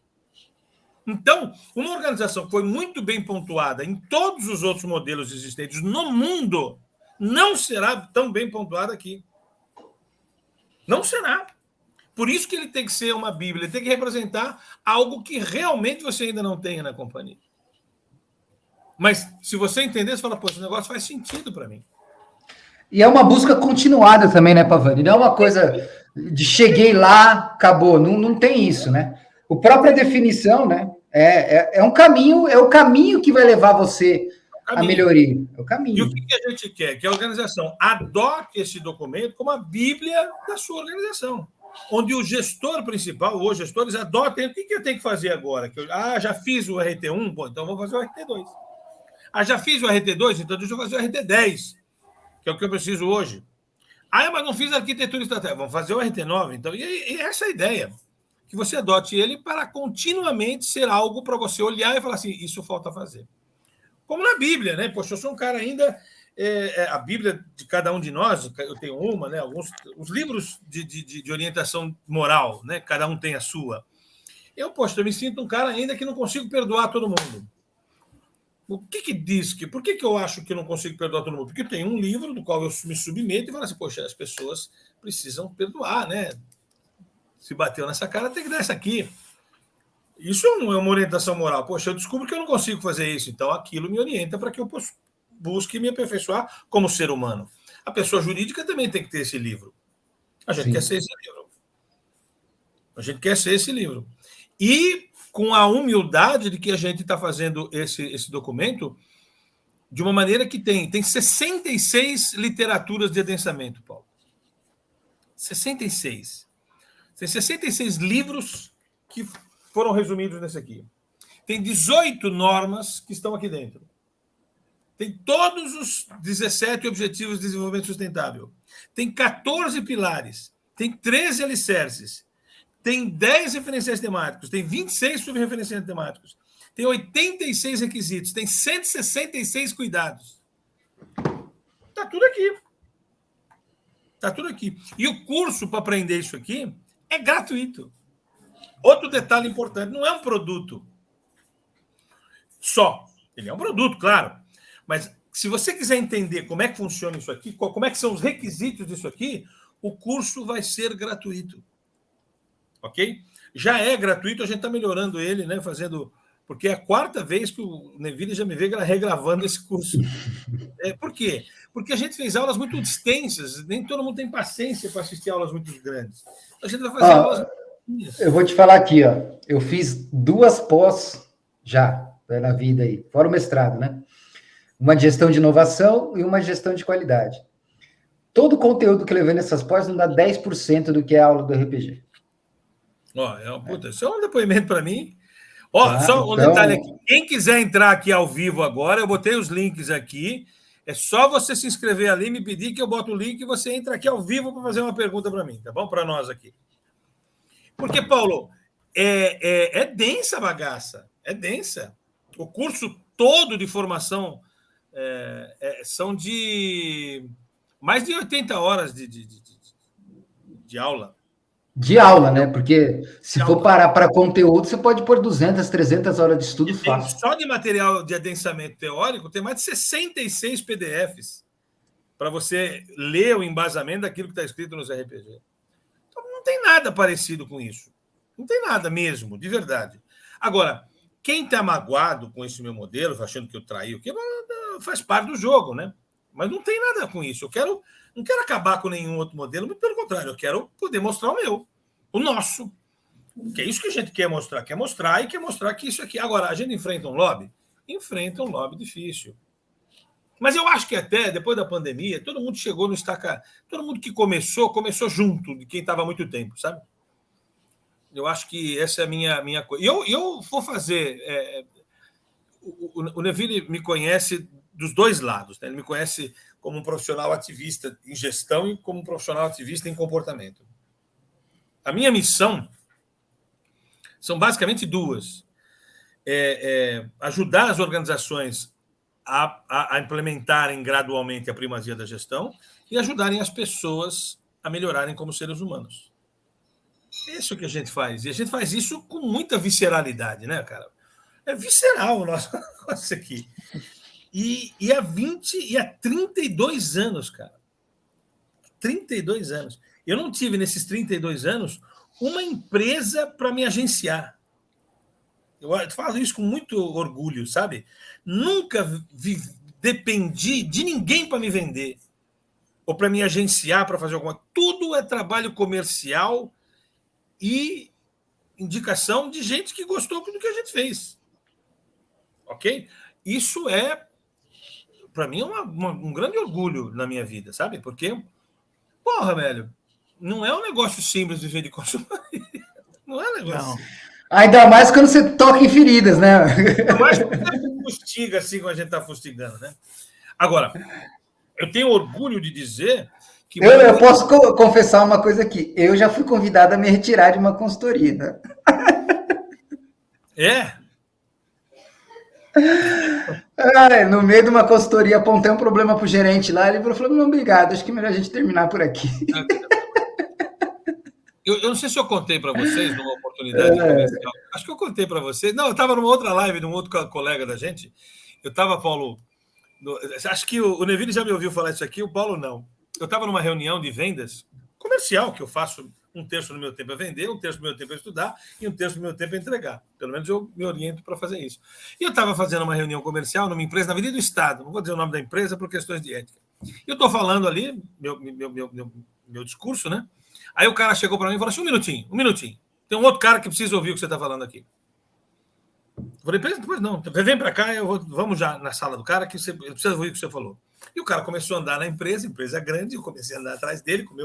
Então, uma organização que foi muito bem pontuada em todos os outros modelos existentes no mundo não será tão bem pontuada aqui. Não será. Por isso que ele tem que ser uma Bíblia, ele tem que representar algo que realmente você ainda não tenha na companhia. Mas, se você entender, você fala, pô, esse negócio faz sentido para mim. E é uma busca continuada também, né, Pavani? Não é uma coisa de cheguei lá, acabou. Não tem isso, né? A própria definição, né? É um caminho, é o caminho que vai levar você a melhoria. É o E caminho. o que a gente quer? Que a organização adote esse documento como a Bíblia da sua organização, onde o gestor principal, ou os gestores, adotem o que eu tenho que fazer agora. Já fiz o RT1, bom, então vou fazer o RT2. Já fiz o RT2, então deixa eu fazer o RT10, que é o que eu preciso hoje. Mas não fiz arquitetura estratégica. Vamos fazer o RT9. Então, e essa é a ideia. Que você adote ele para continuamente ser algo para você olhar e falar assim, isso falta fazer. Como na Bíblia, né? Poxa, eu sou um cara ainda... a Bíblia de cada um de nós, eu tenho uma, né? Os livros de orientação moral, né? Cada um tem a sua. Eu me sinto um cara ainda que não consigo perdoar todo mundo. O que diz que... Por que eu acho que eu não consigo perdoar todo mundo? Porque tem um livro do qual eu me submeto e falo assim, poxa, as pessoas precisam perdoar, né? Se bateu nessa cara, tem que dar essa aqui. Isso não é uma orientação moral. Poxa, eu descubro que eu não consigo fazer isso, então aquilo me orienta para que eu busque me aperfeiçoar como ser humano. A pessoa jurídica também tem que ter esse livro. A gente quer ser esse livro. A gente quer ser esse livro. E com a humildade de que a gente está fazendo esse documento de uma maneira que tem 66 literaturas de adensamento, Paulo. 66. Tem 66 livros que foram resumidos nesse aqui. Tem 18 normas que estão aqui dentro. Tem todos os 17 Objetivos de Desenvolvimento Sustentável. Tem 14 pilares. Tem 13 alicerces. Tem 10 referenciais temáticos. Tem 26 subreferenciais temáticos. Tem 86 requisitos. Tem 166 cuidados. Está tudo aqui. Está tudo aqui. E o curso para aprender isso aqui é gratuito. Outro detalhe importante, não é um produto só. Ele é um produto, claro. Mas se você quiser entender como é que funciona isso aqui, como é que são os requisitos disso aqui, o curso vai ser gratuito. Ok? Já é gratuito, a gente está melhorando ele, né? Porque é a 4ª vez que o Neville já me vê regravando esse curso. Por quê? Porque a gente fez aulas muito extensas, nem todo mundo tem paciência para assistir aulas muito grandes. A gente vai fazer aulas... Eu vou te falar aqui, ó. Eu fiz 2 pós já na vida aí, fora o mestrado, né? Uma de gestão de inovação e uma de gestão de qualidade. Todo o conteúdo que eu levei nessas pós não dá 10% do que é a aula do RPG. Isso é um depoimento para mim. Só um detalhe aqui. Quem quiser entrar aqui ao vivo agora, eu botei os links aqui. É só você se inscrever ali, me pedir que eu boto o link e você entra aqui ao vivo para fazer uma pergunta para mim, tá bom? Para nós aqui. Porque, Paulo, é densa a bagaça. É densa. O curso todo de formação são de mais de 80 horas de aula. De aula, né? Porque se for parar para conteúdo, você pode pôr 200, 300 horas de estudo fácil. Só de material de adensamento teórico, tem mais de 66 PDFs para você ler o embasamento daquilo que está escrito nos RPG. Então, não tem nada parecido com isso. Não tem nada mesmo, de verdade. Agora, quem está magoado com esse meu modelo, achando que eu traí o quê, faz parte do jogo, né? Mas não tem nada com isso. Não quero acabar com nenhum outro modelo, muito pelo contrário, eu quero poder mostrar o meu, o nosso. Que é isso que a gente quer mostrar e quer mostrar que isso aqui... Agora, a gente enfrenta um lobby? Enfrenta um lobby difícil. Mas eu acho que até, depois da pandemia, todo mundo chegou no estaca... Todo mundo que começou junto de quem estava há muito tempo, sabe? Eu acho que essa é a minha coisa. E eu vou fazer... O Neville me conhece dos dois lados, né? Ele me conhece como um profissional ativista em gestão e como um profissional ativista em comportamento. A minha missão são basicamente 2. Ajudar as organizações a implementarem gradualmente a primazia da gestão e ajudarem as pessoas a melhorarem como seres humanos. É isso que a gente faz. E a gente faz isso com muita visceralidade, né, cara? É visceral o nosso negócio aqui. E há 32 anos, cara. 32 anos. Eu não tive, nesses 32 anos, uma empresa para me agenciar. Eu falo isso com muito orgulho, sabe? Nunca dependi de ninguém para me vender ou para me agenciar para fazer alguma coisa. Tudo é trabalho comercial e indicação de gente que gostou do que a gente fez. Ok? Isso é para mim, é um grande orgulho na minha vida, sabe? Porque, porra, velho, não é um negócio simples viver de consultoria. Não é um negócio simples. Ainda mais quando você toca em feridas, né? Ainda mais quando você fustiga assim como a gente está fustigando, né? Agora, eu tenho orgulho de dizer que... Eu posso confessar uma coisa aqui. Eu já fui convidado a me retirar de uma consultoria, né? No meio de uma consultoria, apontei um problema pro gerente lá, ele falou, não, obrigado, acho que é melhor a gente terminar por aqui. Eu não sei se eu contei para vocês numa oportunidade comercial. Acho que eu contei para vocês. Não, eu estava numa outra live de um outro colega da gente. Eu estava, Paulo... acho que o Neville já me ouviu falar isso aqui, o Paulo não. Eu estava numa reunião de vendas comercial, que eu faço um terço do meu tempo a vender, um terço do meu tempo a estudar e um terço do meu tempo a entregar. Pelo menos eu me oriento para fazer isso. E eu estava fazendo uma reunião comercial numa empresa na Avenida do Estado, não vou dizer o nome da empresa por questões de ética. Eu estou falando ali, meu discurso, né? Aí o cara chegou para mim e falou assim, um minutinho. Tem um outro cara que precisa ouvir o que você está falando aqui. Eu falei, depois não, vem para cá, vamos já na sala do cara que você precisa ouvir o que você falou. E o cara começou a andar na empresa grande, eu comecei a andar atrás dele com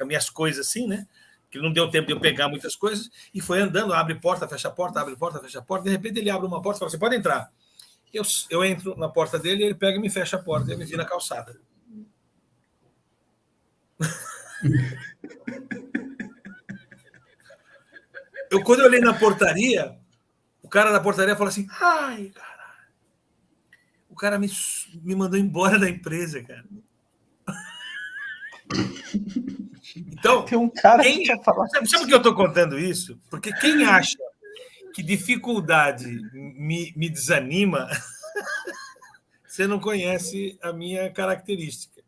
as minhas coisas assim, né? Que não deu tempo de eu pegar muitas coisas, e foi andando, abre porta, fecha porta, abre porta, fecha porta, de repente ele abre uma porta e fala, você pode entrar. Eu entro na porta dele, ele pega e me fecha a porta, e eu me vi na calçada. Quando eu olhei na portaria, o cara da portaria falou assim, ai, cara, o cara me mandou embora da empresa, cara. Então, tem um cara que quer falar. Sabe por que eu estou contando isso? Porque quem acha que dificuldade me desanima, você não conhece a minha característica.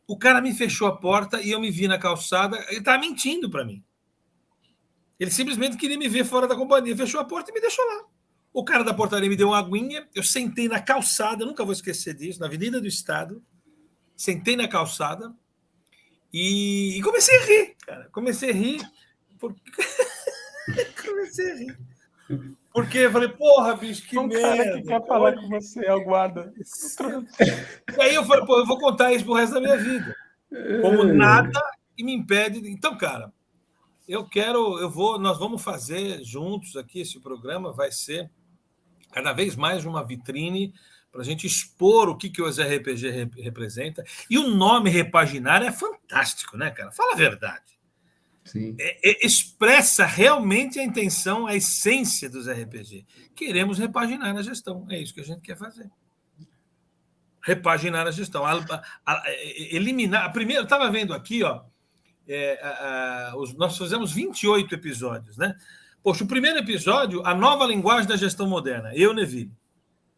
O cara me fechou a porta e eu me vi na calçada, ele estava mentindo para mim. Ele simplesmente queria me ver fora da companhia, fechou a porta e me deixou lá. O cara da portaria me deu uma aguinha, eu sentei na calçada, nunca vou esquecer disso, na Avenida do Estado, sentei na calçada e comecei a rir, cara. Comecei a rir porque eu falei, porra, bicho, que merda. Um cara que quer falar com você, aguarda. E aí eu falei, eu vou contar isso pro resto da minha vida. Como nada que me impede. Então, cara, nós vamos fazer juntos aqui, esse programa vai ser cada vez mais uma vitrine para a gente expor o que o RPG representa. E o nome Repaginar é fantástico, né, cara? Fala a verdade. Sim. Expressa realmente a intenção, a essência dos RPG. Queremos repaginar a gestão. É isso que a gente quer fazer. Repaginar a gestão. Eliminar. Primeiro, eu estava vendo aqui, ó, nós fizemos 28 episódios, né? Poxa, o primeiro episódio, a nova linguagem da gestão moderna, eu, Neville.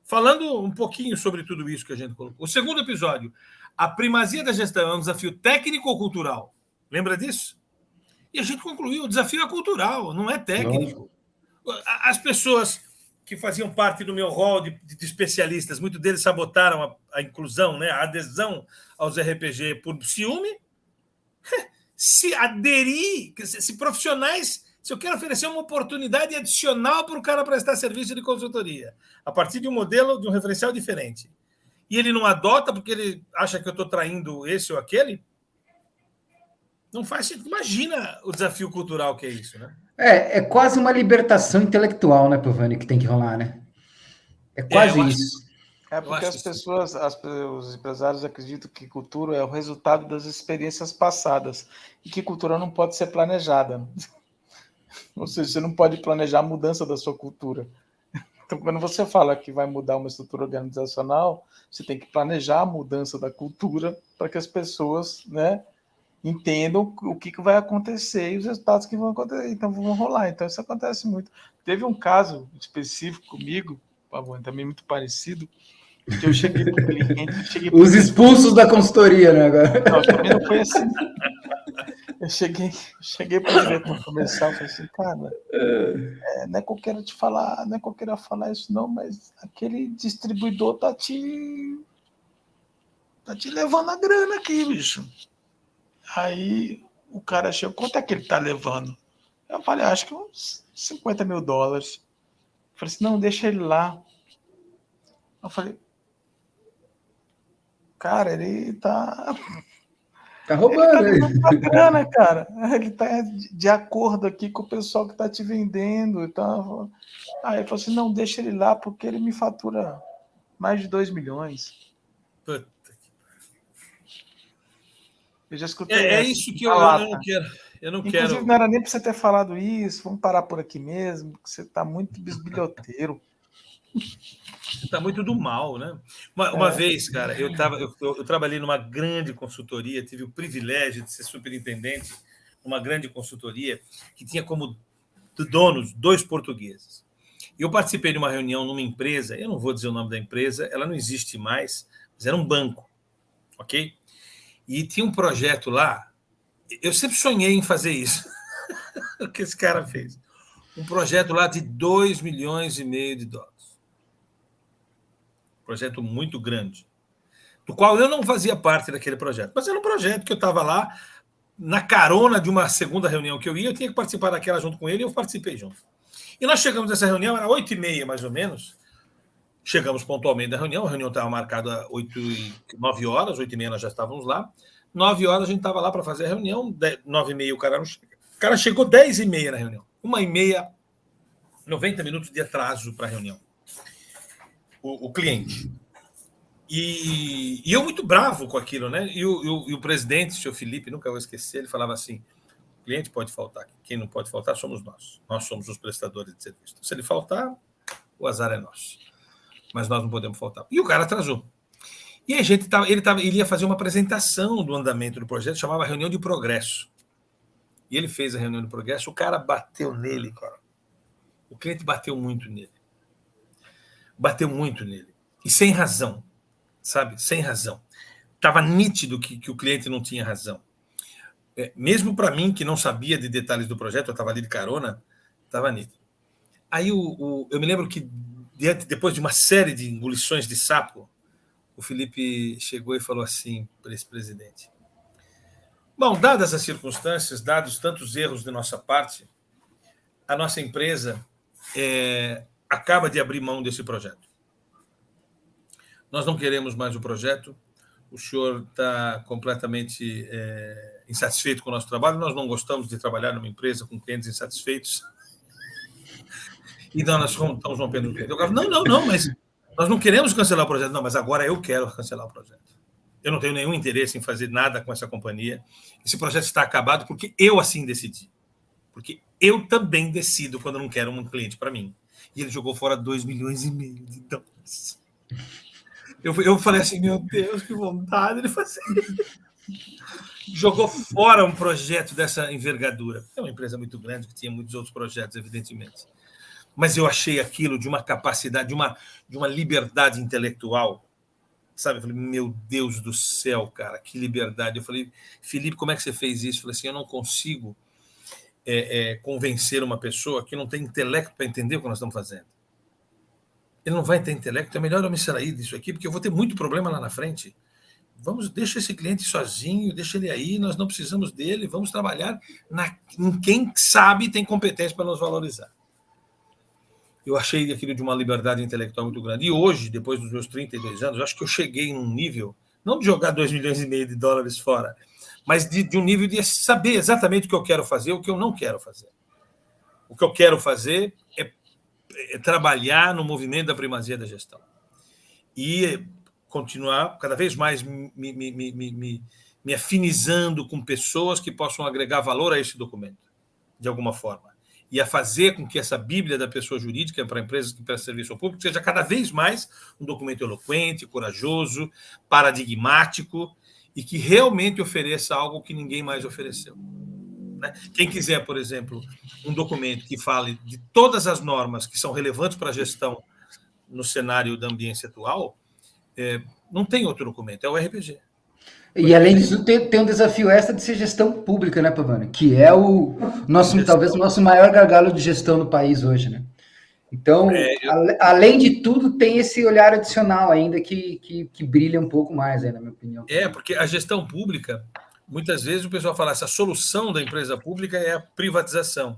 Falando um pouquinho sobre tudo isso que a gente colocou. O segundo episódio, a primazia da gestão é um desafio técnico ou cultural? Lembra disso? E a gente concluiu, o desafio é cultural, não é técnico. As pessoas que faziam parte do meu rol de especialistas, muitos deles sabotaram a inclusão, né, a adesão aos RPG por ciúme. Se aderir, se profissionais, se eu quero oferecer uma oportunidade adicional para o cara prestar serviço de consultoria, a partir de um modelo, de um referencial diferente, e ele não adota porque ele acha que eu estou traindo esse ou aquele, não faz sentido. Imagina o desafio cultural que é isso, né? É quase uma libertação intelectual, né, Pavani, que tem que rolar, né? É quase isso. É porque as pessoas, os empresários acreditam que cultura é o resultado das experiências passadas e que cultura não pode ser planejada. Ou seja, você não pode planejar a mudança da sua cultura. Então, quando você fala que vai mudar uma estrutura organizacional, você tem que planejar a mudança da cultura para que as pessoas, né, entendam o que vai acontecer e os resultados que vão acontecer. Então, vão rolar. Então, isso acontece muito. Teve um caso específico comigo, também muito parecido, que eu cheguei para o cliente... Os expulsos da consultoria, né? Agora. Não, também não foi assim. Eu cheguei para o diretor comercial e falei assim, cara, não é que eu quero te falar, não é que eu quero falar isso não, mas aquele distribuidor tá te levando a grana aqui, bicho. Aí o cara chegou, quanto é que ele tá levando? Eu falei, acho que uns $50 mil. Eu falei assim, não, deixa ele lá. Eu falei, Cara, ele tá roubando. Ele tá dando uma grana, cara. Ele tá de acordo aqui com o pessoal que tá te vendendo. Então, aí ele falou assim, não, deixa ele lá, porque ele me fatura mais de 2 milhões. Puta. Eu já escutei É essa. isso que eu não quero. Eu não Inclusive, quero. não era nem para você ter falado isso, vamos parar por aqui mesmo, porque você tá muito bisbilhoteiro. Você está muito do mal, né? Uma vez, cara, eu trabalhei numa grande consultoria, tive o privilégio de ser superintendente numa grande consultoria que tinha como donos 2 portugueses. E eu participei de uma reunião numa empresa, eu não vou dizer o nome da empresa, ela não existe mais, mas era um banco, ok? E tinha um projeto lá, eu sempre sonhei em fazer isso, o que esse cara fez. Um projeto lá de 2,5 milhões de dólares. Projeto muito grande, do qual eu não fazia parte daquele projeto, mas era um projeto que eu estava lá na carona de uma segunda reunião que eu ia, eu tinha que participar daquela junto com ele, e eu participei junto. E nós chegamos nessa reunião, era 8h30 mais ou menos, chegamos pontualmente da reunião, a reunião estava marcada 9 horas, 8h30 nós já estávamos lá, 9 horas a gente estava lá para fazer a reunião, 9h30 o cara não chega. O cara chegou 10h30 na reunião, 1h30, 90 minutos de atraso para a reunião. O cliente. E eu muito bravo com aquilo, né? E o presidente, o senhor Felipe, nunca vou esquecer, ele falava assim: o cliente pode faltar, quem não pode faltar somos nós. Nós somos os prestadores de serviço. Então, se ele faltar, o azar é nosso. Mas nós não podemos faltar. E o cara atrasou. E a gente ele ia fazer uma apresentação do andamento do projeto, chamava Reunião de Progresso. E ele fez a reunião de progresso, o cara bateu nele, cara. O cliente bateu muito nele. Bateu muito nele. E sem razão, sabe? Sem razão. Estava nítido que o cliente não tinha razão. Mesmo para mim, que não sabia de detalhes do projeto, eu estava ali de carona, estava nítido. Aí eu me lembro que, depois de uma série de engolições de sapo, o Felipe chegou e falou assim para esse presidente: bom, dadas as circunstâncias, dados tantos erros de nossa parte, a nossa empresa acaba de abrir mão desse projeto. Nós não queremos mais o projeto, o senhor está completamente insatisfeito com o nosso trabalho, nós não gostamos de trabalhar numa empresa com clientes insatisfeitos, então nós estamos rompendo o cliente. Eu falo, não, mas nós não queremos cancelar o projeto. Não, mas agora eu quero cancelar o projeto. Eu não tenho nenhum interesse em fazer nada com essa companhia. Esse projeto está acabado porque eu assim decidi. Porque eu também decido quando eu não quero um cliente para mim. E ele jogou fora 2,5 milhões de dólares. Eu falei assim, meu Deus, que vontade de fazer isso. Jogou fora um projeto dessa envergadura. É uma empresa muito grande, que tinha muitos outros projetos, evidentemente. Mas eu achei aquilo de uma capacidade, de uma liberdade intelectual. Sabe? Eu falei, meu Deus do céu, cara, que liberdade. Eu falei, Felipe, como é que você fez isso? Eu falei assim, eu não consigo convencer uma pessoa que não tem intelecto para entender o que nós estamos fazendo. Ele não vai ter intelecto, é melhor eu me sair disso aqui, porque eu vou ter muito problema lá na frente. Deixa esse cliente sozinho, deixa ele aí, nós não precisamos dele, vamos trabalhar em quem sabe e tem competência para nos valorizar. Eu achei aquilo de uma liberdade intelectual muito grande. E hoje, depois dos meus 32 anos, eu acho que eu cheguei num nível, não de jogar 2,5 milhões de dólares fora, mas de um nível de saber exatamente o que eu quero fazer e o que eu não quero fazer. O que eu quero fazer é trabalhar no movimento da primazia da gestão. E continuar cada vez mais me afinizando com pessoas que possam agregar valor a esse documento, de alguma forma. E a fazer com que essa Bíblia da pessoa jurídica para empresas que prestam serviço ao público seja cada vez mais um documento eloquente, corajoso, paradigmático e que realmente ofereça algo que ninguém mais ofereceu. Quem quiser, por exemplo, um documento que fale de todas as normas que são relevantes para a gestão no cenário da ambiência atual, não tem outro documento, é o RPG. E além disso, tem um desafio extra de ser gestão pública, né, Pavani? Que é talvez o nosso maior gargalo de gestão no país hoje, né? Então, além de tudo, tem esse olhar adicional ainda que brilha um pouco mais, na minha opinião. Porque a gestão pública, muitas vezes o pessoal fala, essa solução da empresa pública é a privatização.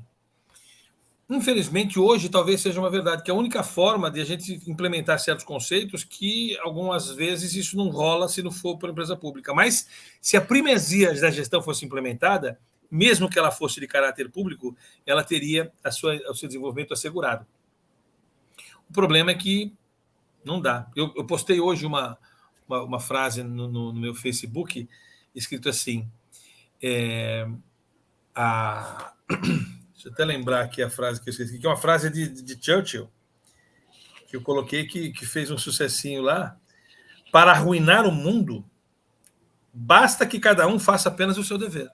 infelizmente, hoje talvez seja uma verdade, que a única forma de a gente implementar certos conceitos que algumas vezes isso não rola se não for por empresa pública. Mas se a primazia da gestão fosse implementada, mesmo que ela fosse de caráter público, ela teria o seu desenvolvimento assegurado. O problema é que não dá. Eu postei hoje uma frase no meu Facebook, escrito assim, deixa eu até lembrar aqui a frase que eu esqueci, que é uma frase de Churchill, que eu coloquei, que fez um sucessinho lá. Para arruinar o mundo, basta que cada um faça apenas o seu dever.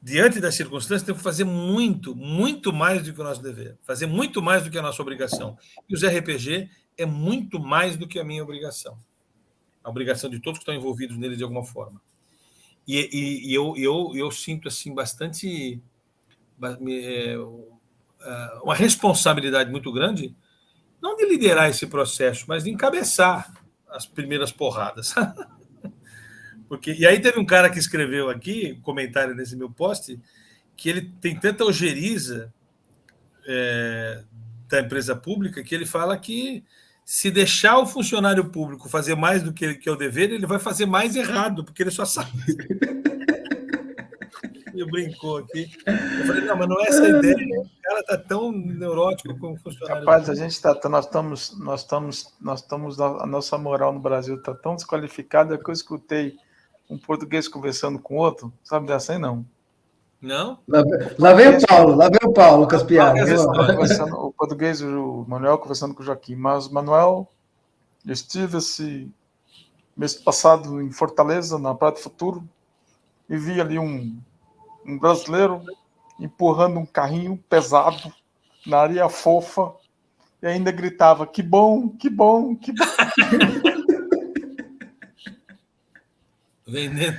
Diante das circunstâncias, temos que fazer muito, muito mais do que o nosso dever, fazer muito mais do que a nossa obrigação. E os RPG é muito mais do que a minha obrigação. A obrigação de todos que estão envolvidos nele de alguma forma. E eu sinto assim bastante uma responsabilidade muito grande, não de liderar esse processo, mas de encabeçar as primeiras porradas. E aí teve um cara que escreveu aqui, um comentário nesse meu post, que ele tem tanta ojeriza da empresa pública que ele fala que se deixar o funcionário público fazer mais do que é o dever, ele vai fazer mais errado, porque ele só sabe. Ele brincou aqui. Eu falei, não, mas não é essa a ideia. O cara está tão neurótico como funcionário. Rapaz, a gente a nossa moral no Brasil está tão desqualificada que eu escutei um português conversando com outro, sabe dessa aí não? Não? Lá vem o Paulo com as piadas. O português, o Manuel conversando com o Joaquim, mas Manuel, eu estive esse mês passado em Fortaleza, na Praia do Futuro, e vi ali um brasileiro empurrando um carrinho pesado na areia fofa e ainda gritava, que bom, que bom, que bom. Vendendo.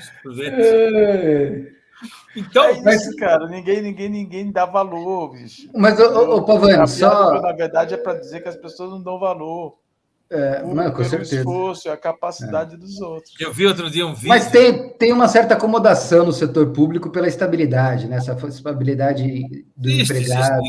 Então, isso, cara, ninguém dá valor, bicho. Mas, Pavani, só... Na verdade, é para dizer que as pessoas não dão valor. Com certeza. Esforço e a capacidade dos outros. Eu vi outro dia um vídeo... Mas tem uma certa acomodação no setor público pela estabilidade, né? Essa estabilidade do empregado.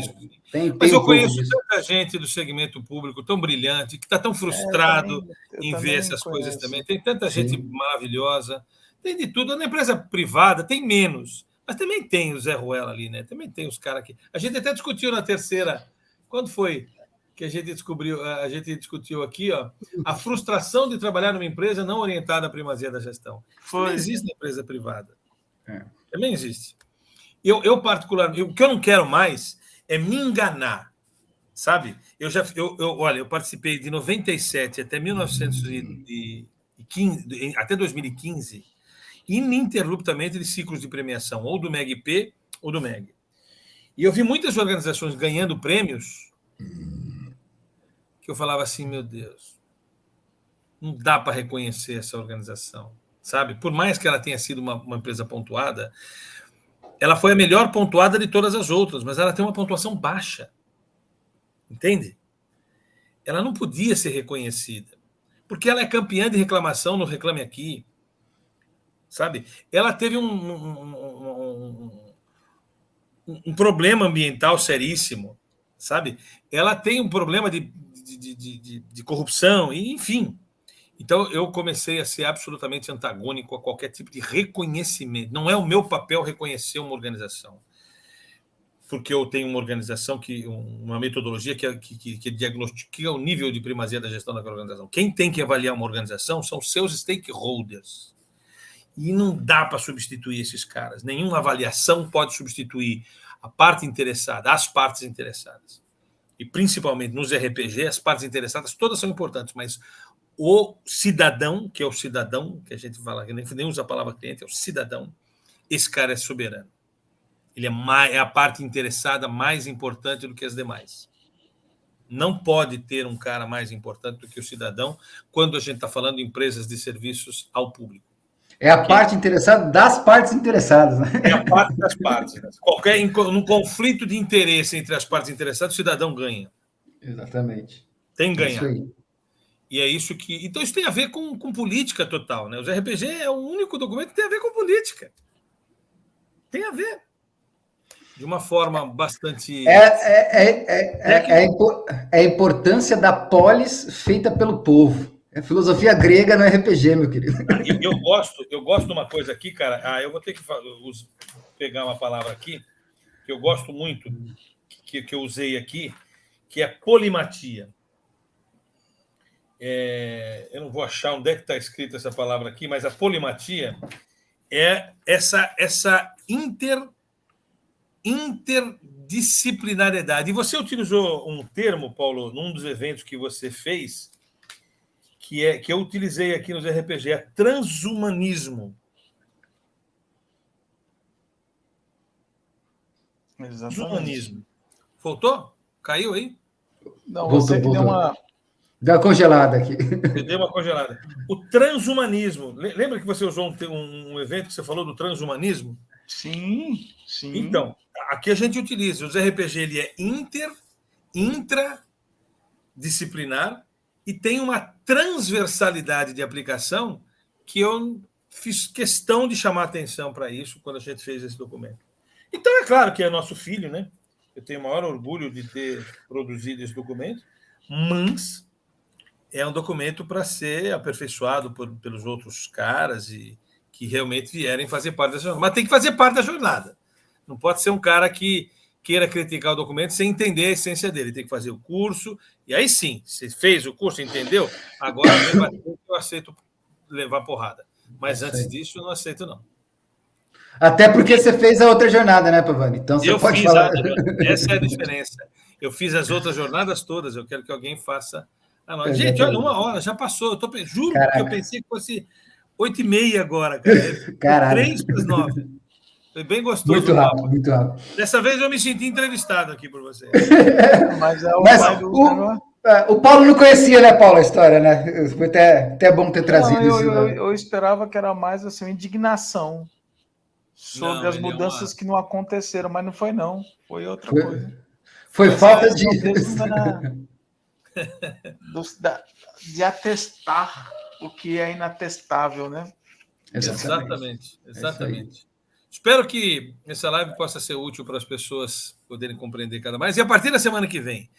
Mas eu conheço tanta gente do segmento público tão brilhante, que está tão frustrado em ver essas coisas também. Tem tanta gente maravilhosa. Tem de tudo. Na empresa privada tem menos, mas também tem o Zé Ruela ali, né? Também tem os caras que... A gente até discutiu na terceira... Quando foi que a gente discutiu aqui, ó, a frustração de trabalhar numa empresa não orientada à primazia da gestão. Também existe na empresa privada. Também existe. Eu particularmente, o que eu não quero mais é me enganar, sabe? Olha, eu participei de 97 até 1915, até 2015, ininterruptamente de ciclos de premiação, ou do MEG-P ou do MEG. E eu vi muitas organizações ganhando prêmios que eu falava assim, meu Deus, não dá para reconhecer essa organização, sabe? Por mais que ela tenha sido uma empresa pontuada, ela foi a melhor pontuada de todas as outras, mas ela tem uma pontuação baixa, entende? Ela não podia ser reconhecida, porque ela é campeã de reclamação no Reclame Aqui, sabe? Ela teve um problema ambiental seríssimo, sabe? Ela tem um problema de corrupção, e enfim. Então, eu comecei a ser absolutamente antagônico a qualquer tipo de reconhecimento. Não é o meu papel reconhecer uma organização, porque eu tenho uma organização, uma metodologia que diagnostica o nível de primazia da gestão daquela organização. Quem tem que avaliar uma organização são seus stakeholders. E não dá para substituir esses caras. Nenhuma avaliação pode substituir a parte interessada, as partes interessadas. E, principalmente nos RPG, as partes interessadas todas são importantes, mas o cidadão, que é o cidadão, que a gente fala, que nem usa a palavra cliente, é o cidadão, esse cara é soberano. Ele é a parte interessada mais importante do que as demais. Não pode ter um cara mais importante do que o cidadão quando a gente está falando de empresas de serviços ao público. É a parte interessada das partes interessadas, né? É a parte das partes. Num conflito de interesse entre as partes interessadas, o cidadão ganha. Exatamente. Tem que ganhar. Isso aí. E é isso que... Então, isso tem a ver com política total, né? Os RPG é o único documento que tem a ver com política. Tem a ver. de uma forma bastante... É a importância da polis feita pelo povo. É filosofia grega no RPG, meu querido. Eu gosto de uma coisa aqui, cara. Eu vou ter que pegar uma palavra aqui, que eu gosto muito, que eu usei aqui, que é polimatia. Eu não vou achar onde é que está escrita essa palavra aqui, mas a polimatia é essa interdisciplinariedade. E você utilizou um termo, Paulo, num dos eventos que você fez, que eu utilizei aqui nos RPG, é transhumanismo. Exatamente. Transhumanismo. Voltou? Caiu aí? Não, você que deu uma... Deu uma congelada aqui. Deu uma congelada. O transhumanismo. Lembra que você usou um evento que você falou do transhumanismo? Sim, sim. Então, aqui a gente utiliza. Os RPG ele é intradisciplinar e tem uma transversalidade de aplicação que eu fiz questão de chamar atenção para isso quando a gente fez esse documento. Então, é claro que é nosso filho, né? Eu tenho o maior orgulho de ter produzido esse documento, mas é um documento para ser aperfeiçoado pelos outros caras e que realmente vierem fazer parte da jornada. Mas tem que fazer parte da jornada. Não pode ser um cara que queira criticar o documento sem entender a essência dele. Tem que fazer o curso, e aí sim, você fez o curso, entendeu? Agora eu aceito levar porrada. Mas antes disso, eu não aceito, não. Até porque você fez a outra jornada, né, Pavani? Então você pode falar. Essa é a diferença. Eu fiz as outras jornadas todas, eu quero que alguém faça a nossa. Gente, olha, 1 hora, já passou. Juro que eu pensei que fosse 8h30 agora, cara. 3 para as 9. Foi bem gostoso. Muito rápido, muito rápido. Dessa vez eu me senti entrevistado aqui por você. Mas o Paulo não conhecia, né, Paulo, a história, né? Foi até bom ter trazido isso. Eu esperava que era mais assim, uma indignação sobre as mudanças que não aconteceram, mas não foi, não. Foi outra coisa. Foi falta de... de atestar o que é inatestável, né? Exatamente. Espero que essa live possa ser útil para as pessoas poderem compreender cada mais. E a partir da semana que vem,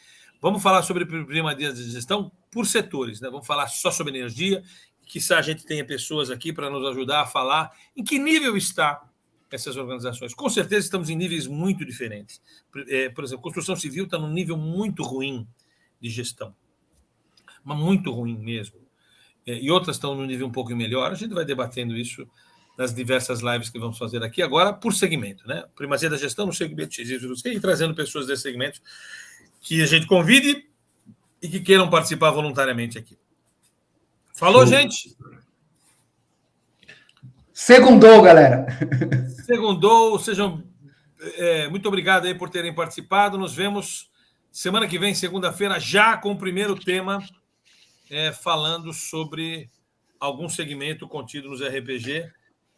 vamos falar sobre primadias de gestão por setores, né? Vamos falar só sobre energia, quizá a gente tenha pessoas aqui para nos ajudar a falar em que nível está essas organizações. Com certeza estamos em níveis muito diferentes. Por exemplo, construção civil está num nível muito ruim de gestão, mas muito ruim mesmo. E outras estão num nível um pouco melhor. A gente vai debatendo isso nas diversas lives que vamos fazer aqui, agora por segmento, né? Primazia da gestão no segmento X, e trazendo pessoas desse segmento que a gente convide e que queiram participar voluntariamente aqui. Falou, gente? Segundou, galera. Segundou, sejam... muito obrigado aí por terem participado. Nos vemos semana que vem, segunda-feira, já com o primeiro tema, falando sobre algum segmento contido nos RPG.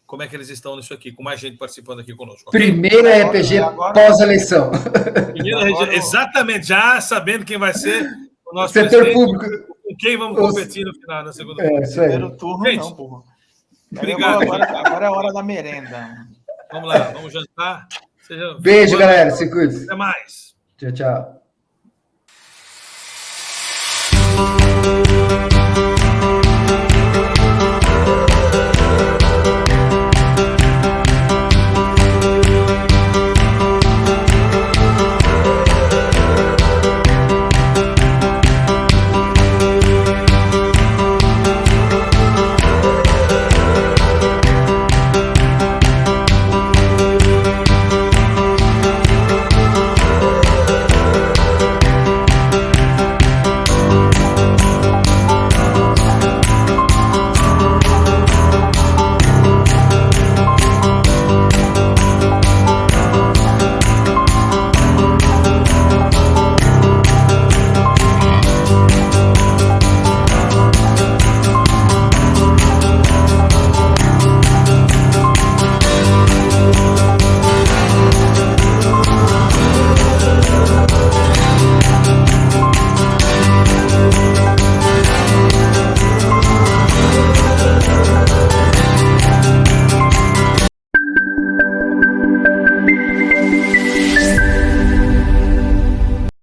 Como é que eles estão nisso aqui, com mais gente participando aqui conosco. Okay? Primeiro RPG pós-eleição. Exatamente, já sabendo quem vai ser o nosso setor público. Com quem vamos competir no final, na segunda-feira. Primeiro turno, gente, não, porra. Obrigado. Agora é a hora da merenda. Vamos lá, vamos jantar. Beijo, galera. Se cuide. Até mais. Tchau, tchau.